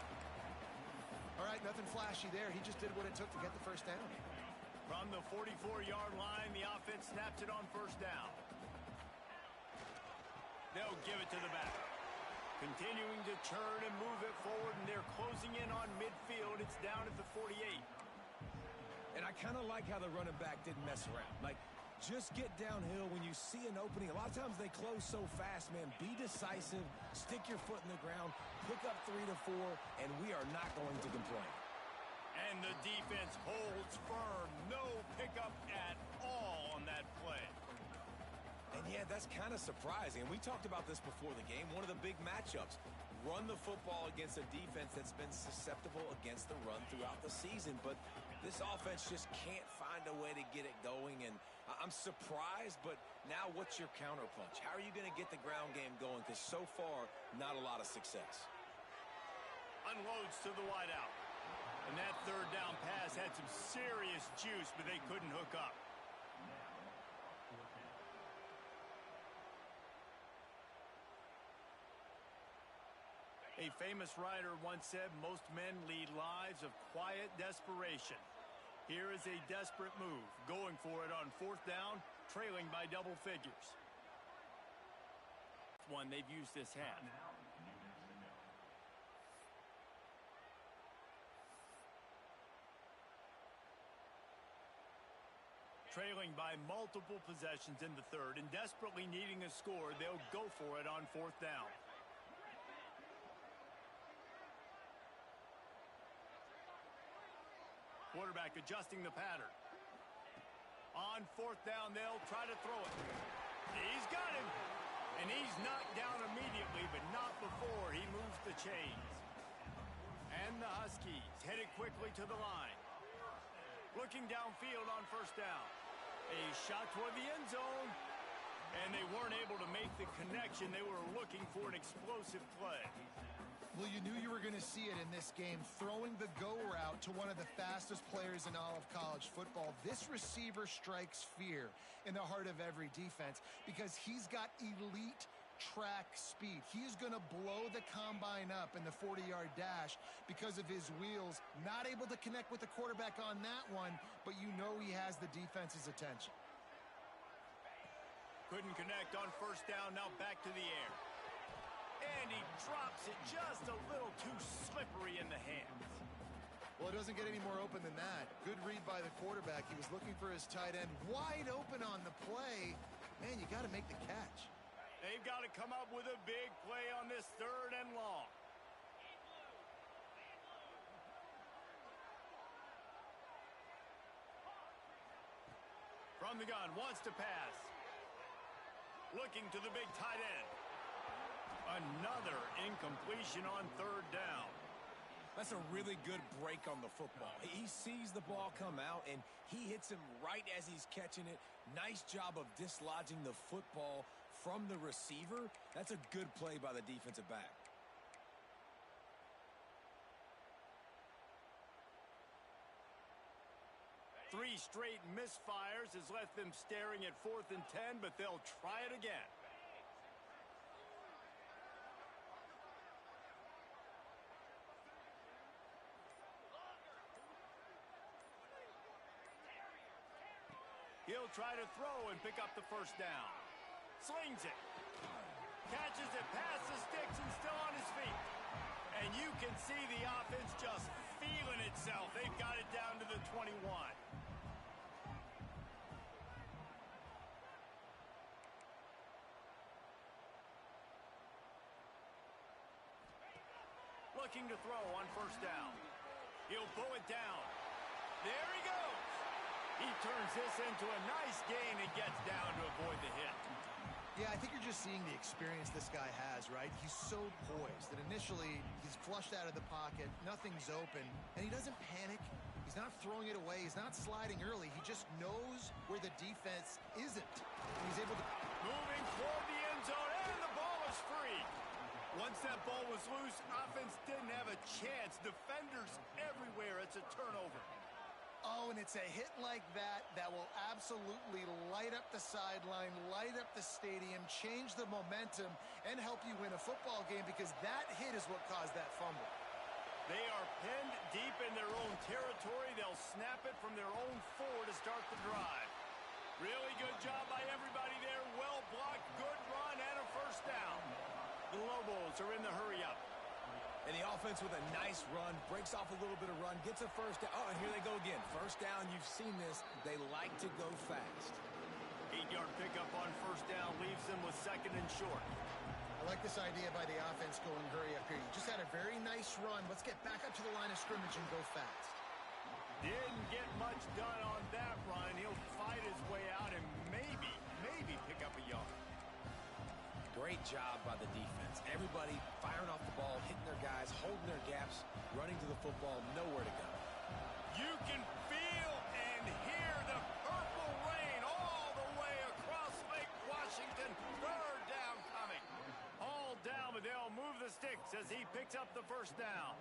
All right, nothing flashy there. He just did what it took to get the 1st down. From the 44-yard line, the offense snaps it on 1st down. They'll give it to the back. Continuing to turn and move it forward, and they're closing in on midfield. It's down at the 48. And I kind of like how the running back didn't mess around. Like, just get downhill when you see an opening. A lot of times they close so fast, man. Be decisive, stick your foot in the ground, pick up 3 to 4, and we are not going to complain. And the defense holds firm. No pickup at all on that play. And yeah, that's kind of surprising. And we talked about this before the game. One of the big matchups. Run the football against a defense that's been susceptible against the run throughout the season. But this offense just can't find a way to get it going. And I'm surprised, but now what's your counterpunch? How are you going to get the ground game going? Because so far, not a lot of success. Unloads to the wideout. And that third down pass had some serious juice, but they couldn't hook up. A famous writer once said most men lead lives of quiet desperation. Here is a desperate move, going for it on fourth down, trailing by double figures. One they've used this half. Trailing by multiple possessions in the third and desperately needing a score, they'll go for it on fourth down. Quarterback adjusting the pattern. On fourth down, they'll try to throw it. He's got him. And he's knocked down immediately, but not before he moves the chains. And the Huskies headed quickly to the line. Looking downfield on first down. A shot toward the end zone. And they weren't able to make the connection. They were looking for an explosive play. Well, you knew you were going to see it in this game, throwing the go route to one of the fastest players in all of college football. This receiver strikes fear in the heart of every defense because he's got elite track speed. He's going to blow the combine up in the 40-yard dash because of his wheels. Not able to connect with the quarterback on that one, but you know he has the defense's attention. Couldn't connect on first down, now back to the air. And he drops it just a little too slippery in the hands. Well, it doesn't get any more open than that. Good read by the quarterback. He was looking for his tight end wide open on the play. Man, you got to make the catch. They've got to come up with a big play on this third and long. From the gun, wants to pass. Looking to the big tight end. Another incompletion on third down. That's a really good break on the football. He sees the ball come out, and he hits him right as he's catching it. Nice job of dislodging the football from the receiver. That's a good play by the defensive back. Three straight misfires has left them staring at 4th and 10, but they'll try it again. He'll try to throw and pick up the first down. Slings it. Catches it past the sticks and still on his feet. And you can see the offense just feeling itself. They've got it down to the 21. Looking to throw on first down. He'll pull it down. There he goes. He turns this into a nice gain and gets down to avoid the hit. Yeah, I think you're just seeing the experience this guy has, right? He's so poised that initially he's flushed out of the pocket, nothing's open, and he doesn't panic. He's not throwing it away. He's not sliding early. He just knows where the defense isn't. And he's able to... Moving toward the end zone, and the ball is free. Once that ball was loose, offense didn't have a chance. Defenders everywhere. It's a turnover. Oh, and it's a hit like that that will absolutely light up the sideline, light up the stadium, change the momentum, and help you win a football game because that hit is what caused that fumble. They are pinned deep in their own territory. They'll snap it from their own 4 to start the drive. Really good job by everybody there. Well blocked, good run, and a first down. The Lobos are in the hurry-up. And the offense with a nice run, breaks off a little bit of run, gets a first down. Oh, and here they go again. First down, you've seen this. They like to go fast. 8-yard pickup on first down leaves them with 2nd and short. I like this idea by the offense going hurry up here. You just had a very nice run. Let's get back up to the line of scrimmage and go fast. Didn't get much done on that run. He'll fight his way out and maybe pick up a yard. Great job by the defense. Everybody firing off the ball, hitting their guys, holding their gaps, running to the football, nowhere to go. You can feel and hear the purple rain all the way across Lake Washington. Third down coming. All down, but they'll move the sticks as he picks up the first down.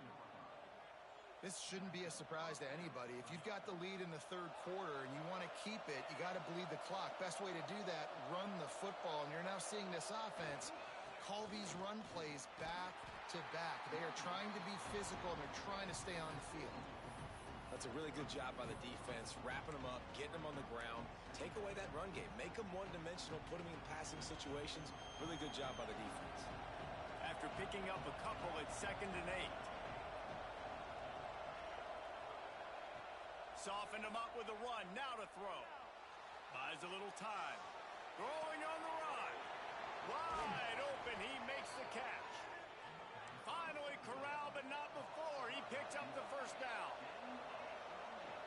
This shouldn't be a surprise to anybody. If you've got the lead in the third quarter and you want to keep it, you got to bleed the clock. Best way to do that, run the football. And you're now seeing this offense call these run plays back to back. They are trying to be physical, and they're trying to stay on the field. That's a really good job by the defense, wrapping them up, getting them on the ground. Take away that run game. Make them one-dimensional, put them in passing situations. Really good job by the defense. After picking up a couple, it's 2nd and 8. Softened him up with a run. Now to throw. Buys a little time. Throwing on the run. Wide open. He makes the catch. Finally corralled, but not before. He picks up the first down.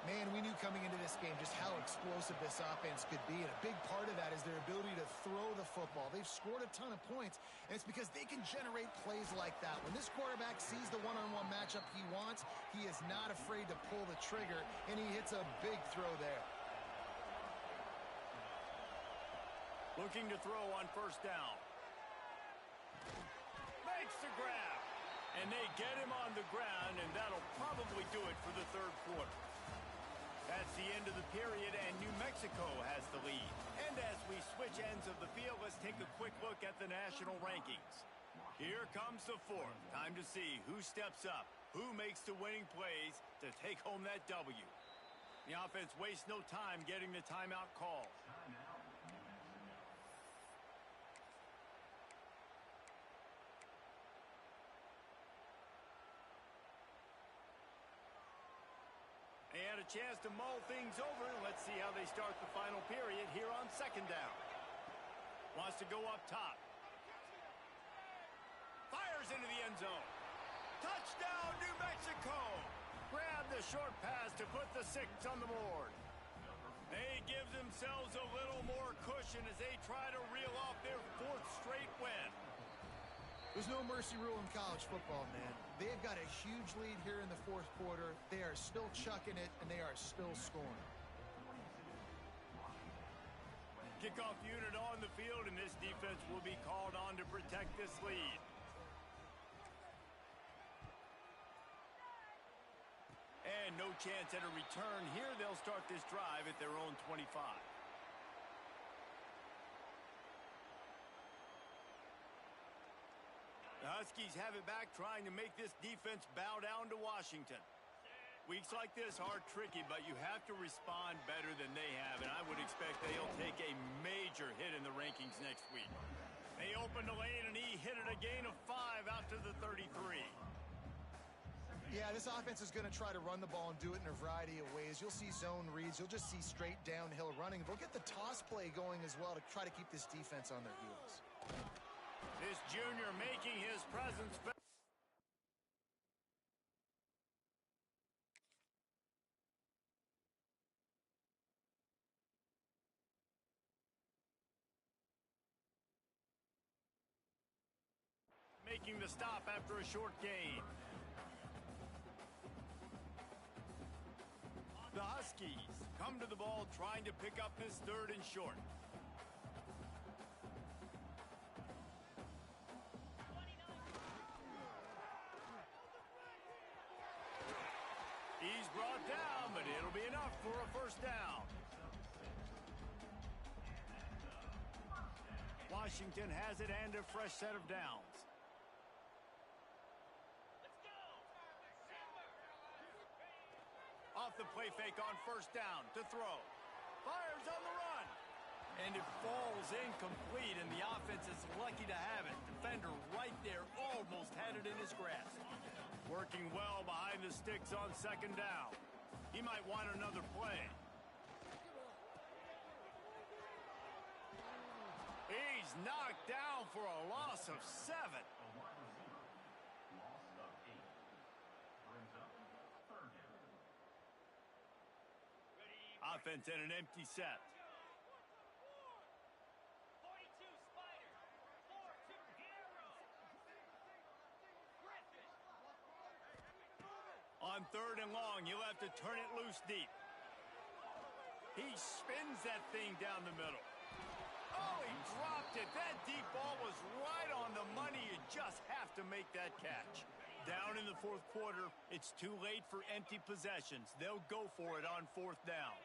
Man, we knew coming into this game just how explosive this offense could be, and a big part of that is their ability to throw the football. They've scored a ton of points, and it's because they can generate plays like that. When this quarterback sees the one-on-one matchup he wants, he is not afraid to pull the trigger, and he hits a big throw there. Looking to throw on first down. Makes the grab, and they get him on the ground, and that'll probably do it for the third quarter. That's the end of the period, and New Mexico has the lead. And as we switch ends of the field, let's take a quick look at the national rankings. Here comes the fourth. Time to see who steps up, who makes the winning plays to take home that W. The offense wastes no time getting the timeout call. They had a chance to mull things over. Let's see how they start the final period here on 2nd down. Wants to go up top. Fires into the end zone. Touchdown, New Mexico! Grab the short pass to put the 6 on the board. They give themselves a little more cushion as they try to reel off their 4th straight win. There's no mercy rule in college football, man. They've got a huge lead here in the fourth quarter. They are still chucking it, and they are still scoring. Kickoff unit on the field, and this defense will be called on to protect this lead. And no chance at a return here. They'll start this drive at their own 25. The Huskies have it back, trying to make this defense bow down to Washington. Weeks like this are tricky, but you have to respond better than they have, and I would expect they'll take a major hit in the rankings next week. They opened the lane, and he hit it a gain of 5 out to the 33. Yeah, this offense is going to try to run the ball and do it in a variety of ways. You'll see zone reads. You'll just see straight downhill running. They'll get the toss play going as well to try to keep this defense on their heels. This junior making his presence felt. Making the stop after a short gain. The Huskies come to the ball trying to pick up this 3rd and short. He's brought down, but it'll be enough for a first down. Washington has it and a fresh set of downs. Off the play fake on first down to throw. Fires on the run. And it falls incomplete, and the offense is lucky to have it. Defender right there almost had it in his grasp. Working well behind the sticks on 2nd down. He might want another play. He's knocked down for a loss of 7. offense and an empty set. On 3rd and long, he'll have to turn it loose deep. He spins that thing down the middle. Oh, he dropped it. That deep ball was right on the money. You just have to make that catch. Down in the 4th quarter, it's too late for empty possessions. They'll go for it on 4th down.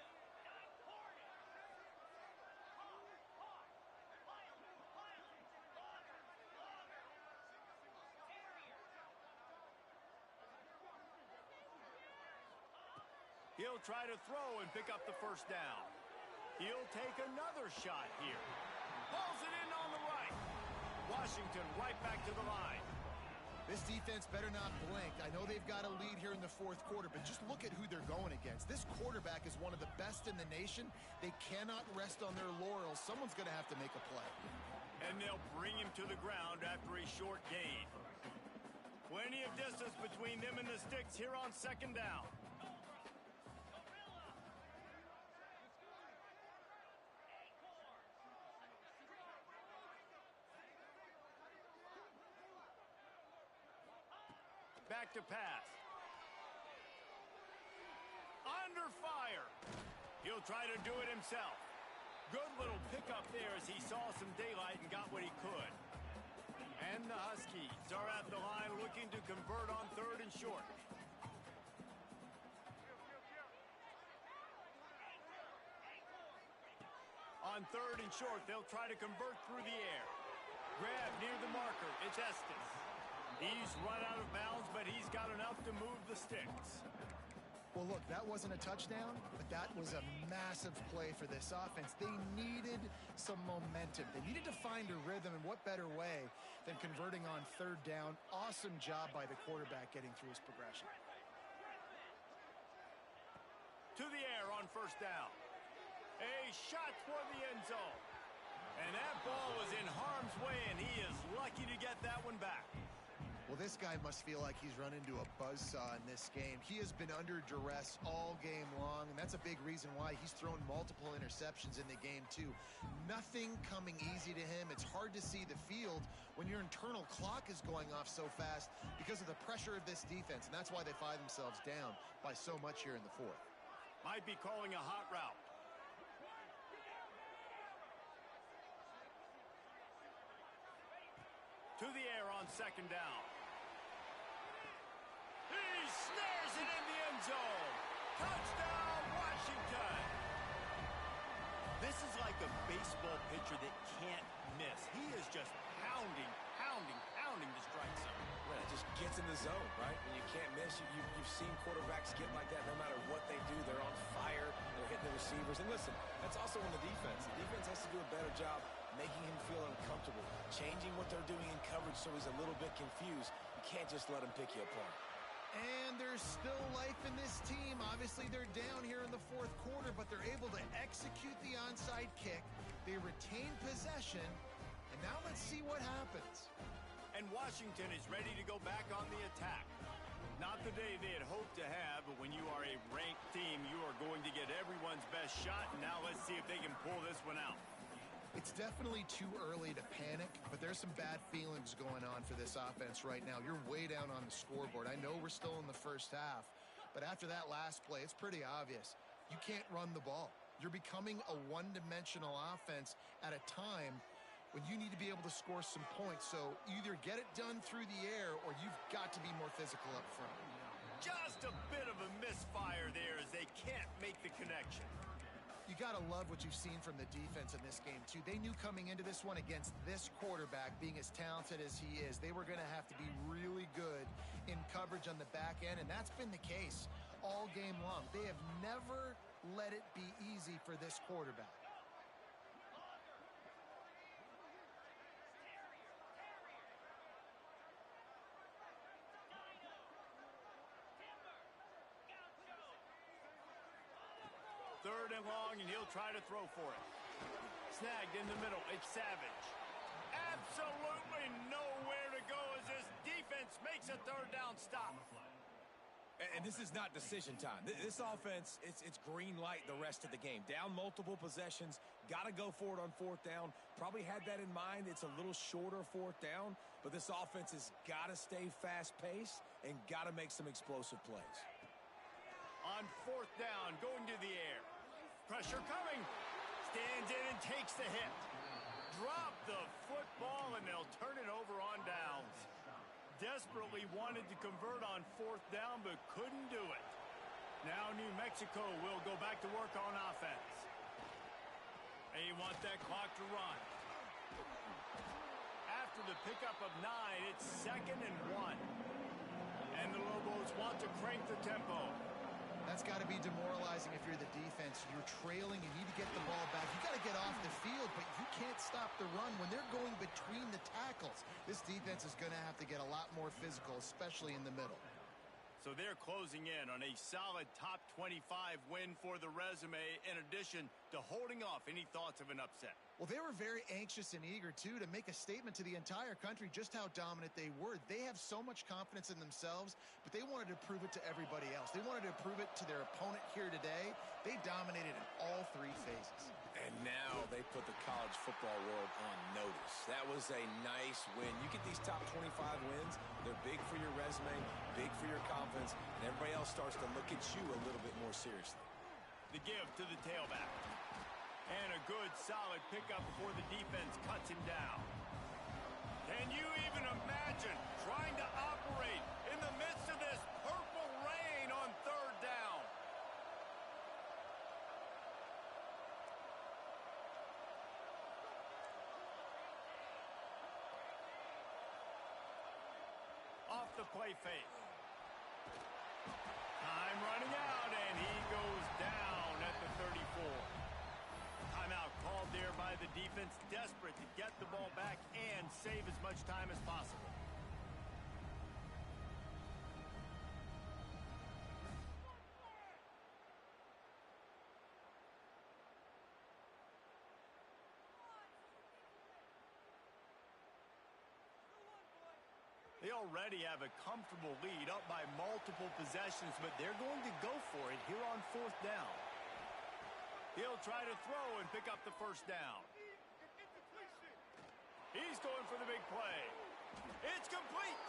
He'll try to throw and pick up the 1st down. He'll take another shot here. Pulls it in on the right. Washington right back to the line. This defense better not blink. I know they've got a lead here in the 4th quarter, but just look at who they're going against. This quarterback is one of the best in the nation. They cannot rest on their laurels. Someone's going to have to make a play. And they'll bring him to the ground after a short gain. Plenty of distance between them and the sticks here on 2nd down. Back to pass. Under fire. He'll try to do it himself. Good little pickup there as he saw some daylight and got what he could. And the Huskies are at the line looking to convert on 3rd and short. On 3rd and short, they'll try to convert through the air. Grab near the marker. It's Estes. He's run out of bounds, but he's got enough to move the sticks. Well, look, that wasn't a touchdown, but that was a massive play for this offense. They needed some momentum. They needed to find a rhythm, and what better way than converting on 3rd down. Awesome job by the quarterback getting through his progression. To the air on 1st down. A shot toward the end zone. And that ball was in harm's way, and he is lucky to get that one back. Well, this guy must feel like he's run into a buzzsaw in this game. He has been under duress all game long, and that's a big reason why he's thrown multiple interceptions in the game, too. Nothing coming easy to him. It's hard to see the field when your internal clock is going off so fast because of the pressure of this defense, and that's why they find themselves down by so much here in the 4th. Might be calling a hot route. To the air on 2nd down. He snares it in the end zone. Touchdown, Washington. This is like a baseball pitcher that can't miss. He is just pounding the strike zone. Yeah, it just gets in the zone, right? When you can't miss, you've seen quarterbacks get like that no matter what they do. They're on fire. They're hitting the receivers. And listen, that's also on the defense. The defense has to do a better job making him feel uncomfortable, changing what they're doing in coverage so he's a little bit confused. You can't just let him pick you apart. And there's still life in this team. Obviously, they're down here in the 4th quarter, but they're able to execute the onside kick. They retain possession, and now let's see what happens. And Washington is ready to go back on the attack. Not the day they had hoped to have, but when you are a ranked team, you are going to get everyone's best shot, and now let's see if they can pull this one out. It's definitely too early to panic, but there's some bad feelings going on for this offense right now. You're way down on the scoreboard. I know we're still in the 1st half, but after that last play, it's pretty obvious. You can't run the ball. You're becoming a one-dimensional offense at a time when you need to be able to score some points. So either get it done through the air or you've got to be more physical up front. Just a bit of a misfire there as they can't make the connection. You got to love what you've seen from the defense in this game, too. They knew coming into this one against this quarterback, being as talented as he is, they were going to have to be really good in coverage on the back end, and that's been the case all game long. They have never let it be easy for this quarterback. Third and long, and he'll try to throw for it. Snagged in the middle. It's Savage. Absolutely nowhere to go as this defense makes a 3rd down stop. And this is not decision time. This offense, it's green light the rest of the game. Down multiple possessions, got to go for it on fourth down. Probably had that in mind. It's a little shorter fourth down, but this offense has got to stay fast-paced and got to make some explosive plays. On fourth down, going to the air. Pressure coming. Stands in and takes the hit. Drop the football, and they'll turn it over on downs. Desperately wanted to convert on fourth down, but couldn't do it. Now New Mexico will go back to work on offense. They want that clock to run. After the pickup of 9, it's 2nd and 1. And the Lobos want to crank the tempo. That's got to be demoralizing if you're the defense. You're trailing, you need to get the ball back. You got to get off the field, but you can't stop the run when they're going between the tackles. This defense is going to have to get a lot more physical, especially in the middle. So they're closing in on a solid top 25 win for the resume, in addition to holding off any thoughts of an upset. Well, they were very anxious and eager, too, to make a statement to the entire country just how dominant they were. They have so much confidence in themselves, but they wanted to prove it to everybody else. They wanted to prove it to their opponent here today. They dominated in all 3 phases. And now they put the college football world on notice. That was a nice win. You get these top 25 wins, they're big for your resume, big for your confidence, and everybody else starts to look at you a little bit more seriously. The give to the tailback. And a good, solid pickup before the defense cuts him down. Can you even imagine trying to operate in the midst of this purple rain on third down? Off the play fake. Time running out, and he goes down at the 34. Timeout called there by the defense, desperate to get the ball back and save as much time as possible. They already have a comfortable lead, up by multiple possessions, but they're going to go for it here on fourth down. He'll try to throw and pick up the first down. He's going for the big play. It's complete.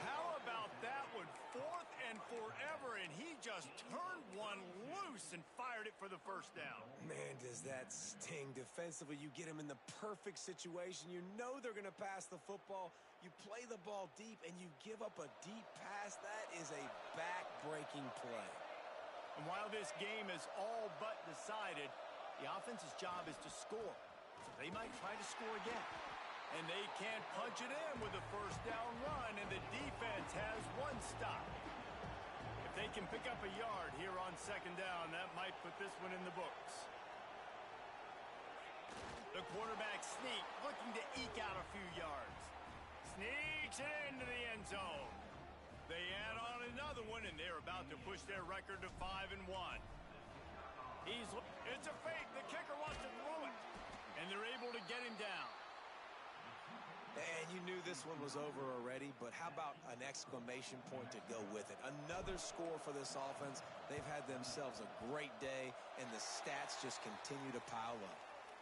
How about that one? 4th and forever, and he just turned one loose and fired it for the first down. Man, does that sting defensively. You get him in the perfect situation. You know they're going to pass the football. You play the ball deep, and you give up a deep pass. That is a back-breaking play. And while this game is all but decided, the offense's job is to score. So they might try to score again. And they can't punch it in with a first down run, and the defense has one stop. If they can pick up a yard here on second down, that might put this one in the books. The quarterback sneak, looking to eke out a few yards. Sneaks it into the end zone. They add on another one, and they're about to push their record to 5-1. It's a fake. The kicker wants to throw it, and they're able to get him down. And you knew this one was over already, but how about an exclamation point to go with it? Another score for this offense. They've had themselves a great day, and the stats just continue to pile up.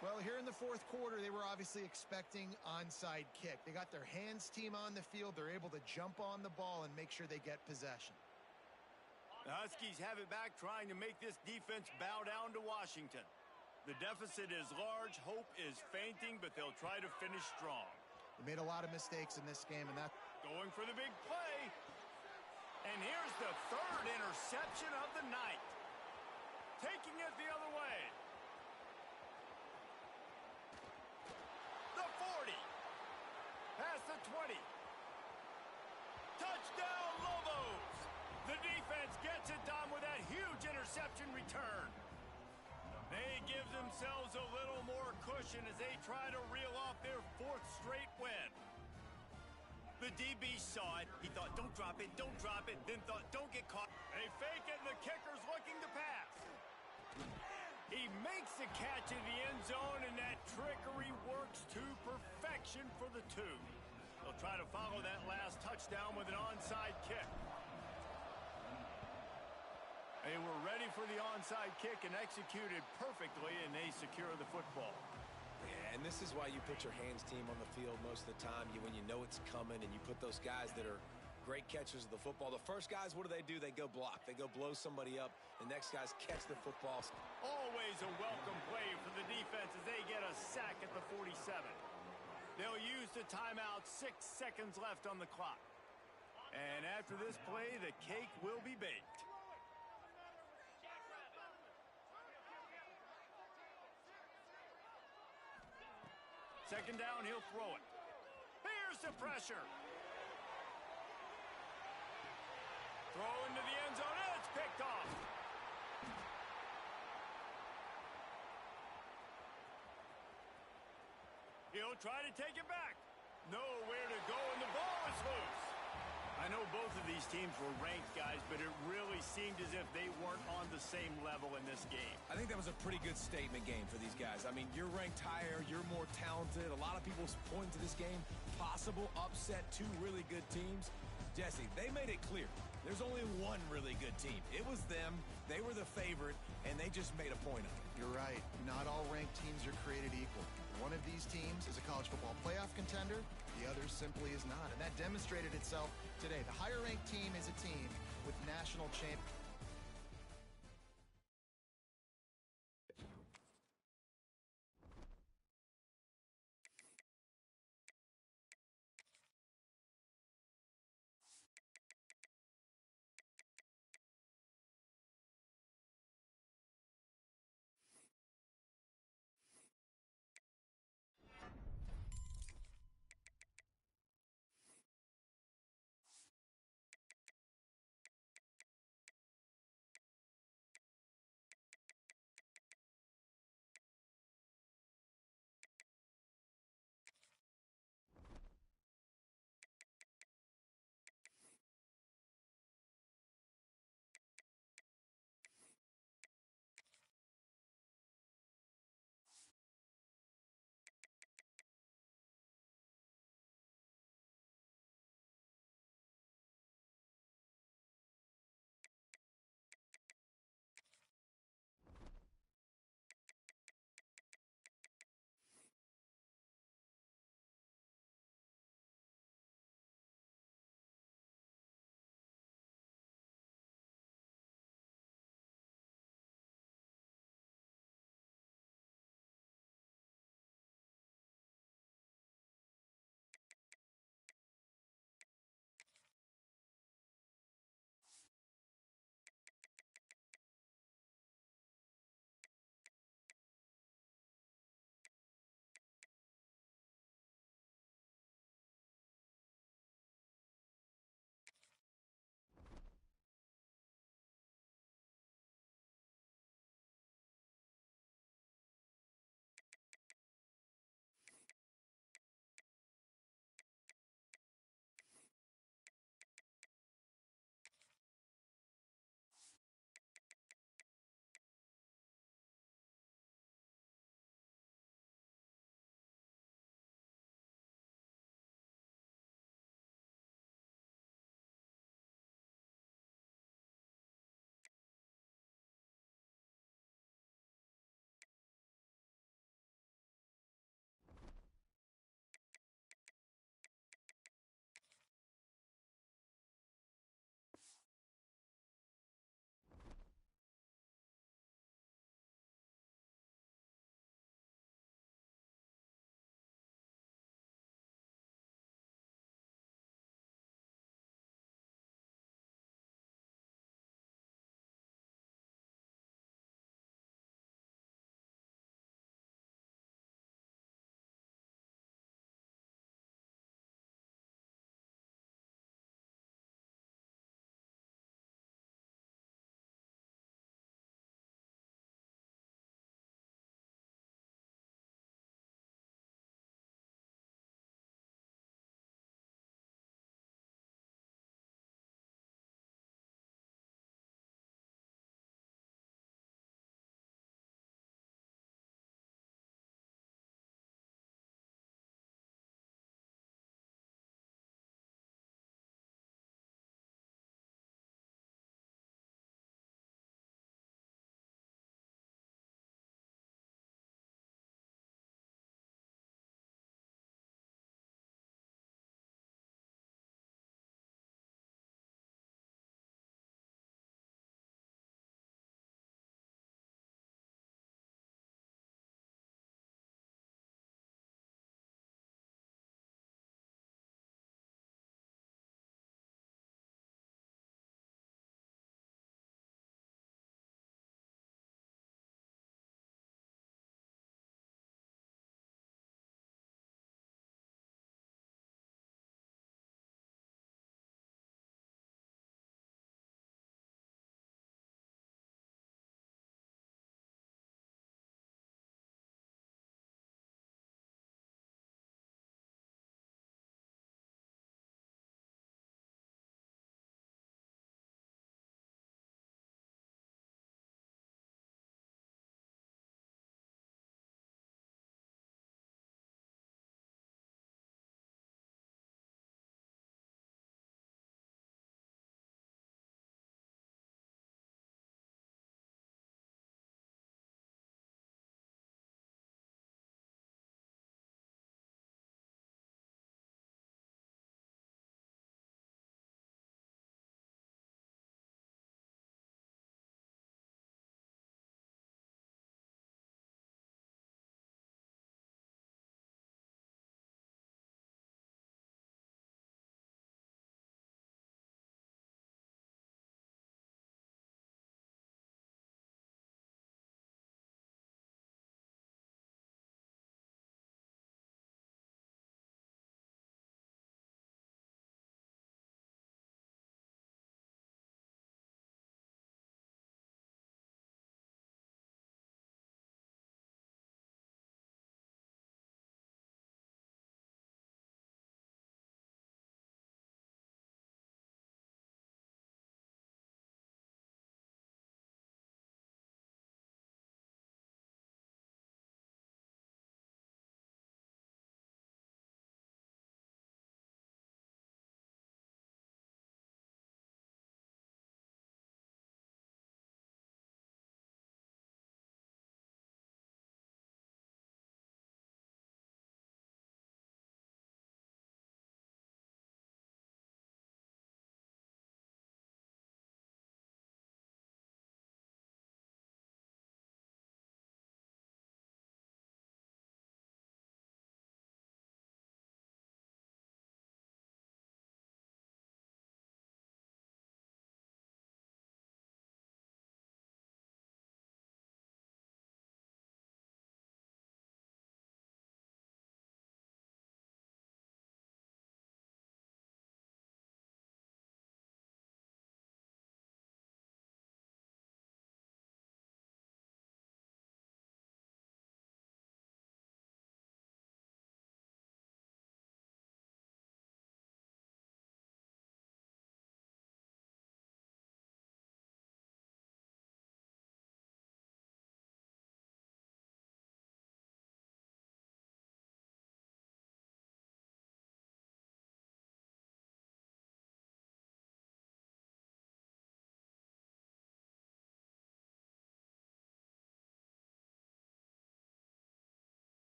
Well, here in the fourth quarter, they were obviously expecting onside kick. They got their hands team on the field. They're able to jump on the ball and make sure they get possession. The Huskies have it back, trying to make this defense bow down to Washington. The deficit is large. Hope is fainting, but they'll try to finish strong. They made a lot of mistakes in this game, and that going for the big play. And here's the 3rd interception of the night. Taking it the other way. The 40. Past the 20. Touchdown, Lobos. The defense gets it done with that huge interception return. They give themselves a little more cushion as they try to reel off their 4th straight win. The DB saw it. He thought, don't drop it, then thought, don't get caught. They fake it, and the kicker's looking to pass. He makes the catch in the end zone, and that trickery works to perfection for the 2. They'll try to follow that last touchdown with an onside kick. They were ready for the onside kick and executed perfectly, and they secure the football. Yeah, and this is why you put your hands team on the field most of the time. When you know it's coming, and you put those guys that are great catchers of the football. The first guys, what do? They go block. They go blow somebody up. The next guys catch the football. Always a welcome play for the defense as they get a sack at the 47. They'll use the timeout. 6 seconds left on the clock. And after this play, the cake will be baked. Second down, he'll throw it. Here's the pressure. Throw into the end zone, and it's picked off. He'll try to take it back. Nowhere to go, and the ball is loose. I know both of these teams were ranked, guys, but it really seemed as if they weren't on the same level in this game. I think that was a pretty good statement game for these guys. I mean, you're ranked higher, you're more talented. A lot of people point to this game. Possible upset, 2 really good teams. Jesse, they made it clear. There's only one really good team. It was them. They were the favorite, and they just made a point of it. You're right. Not all ranked teams are created equal. One of these teams is a college football playoff contender. The other simply is not. And that demonstrated itself today. The higher ranked team is a team with national champions.